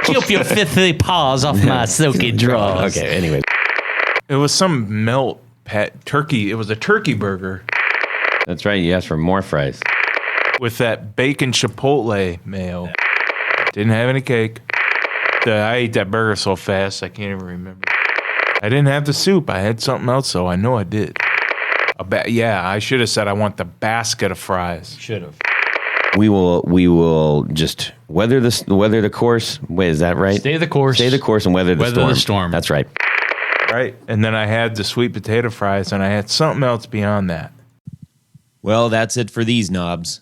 Keep your filthy paws off my silky drawers. Okay, anyway. It was some melt turkey. It was a turkey burger That's right. You asked for more fries. with that bacon chipotle mayo. Didn't have any cake. I ate that burger so fast I can't even remember. I didn't have the soup. I had something else, so I know I did. I should have said I want the basket of fries. Should have. We will just weather the course. Wait, is that right? Stay the course. Stay the course and weather the storm. That's right. Right. And then I had the sweet potato fries, and I had something else beyond that. Well, that's it for these knobs.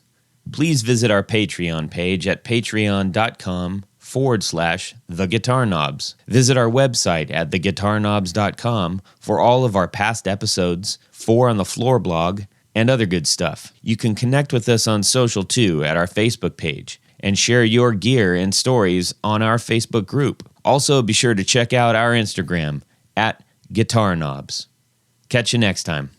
Please visit our Patreon page at patreon.com/theguitarknobs. Visit our website at theguitarknobs.com for all of our past episodes, 4 on the Floor blog, and other good stuff. You can connect with us on social too at our Facebook page and share your gear and stories on our Facebook group. Also, be sure to check out our Instagram at Guitar Knobs. Catch you next time.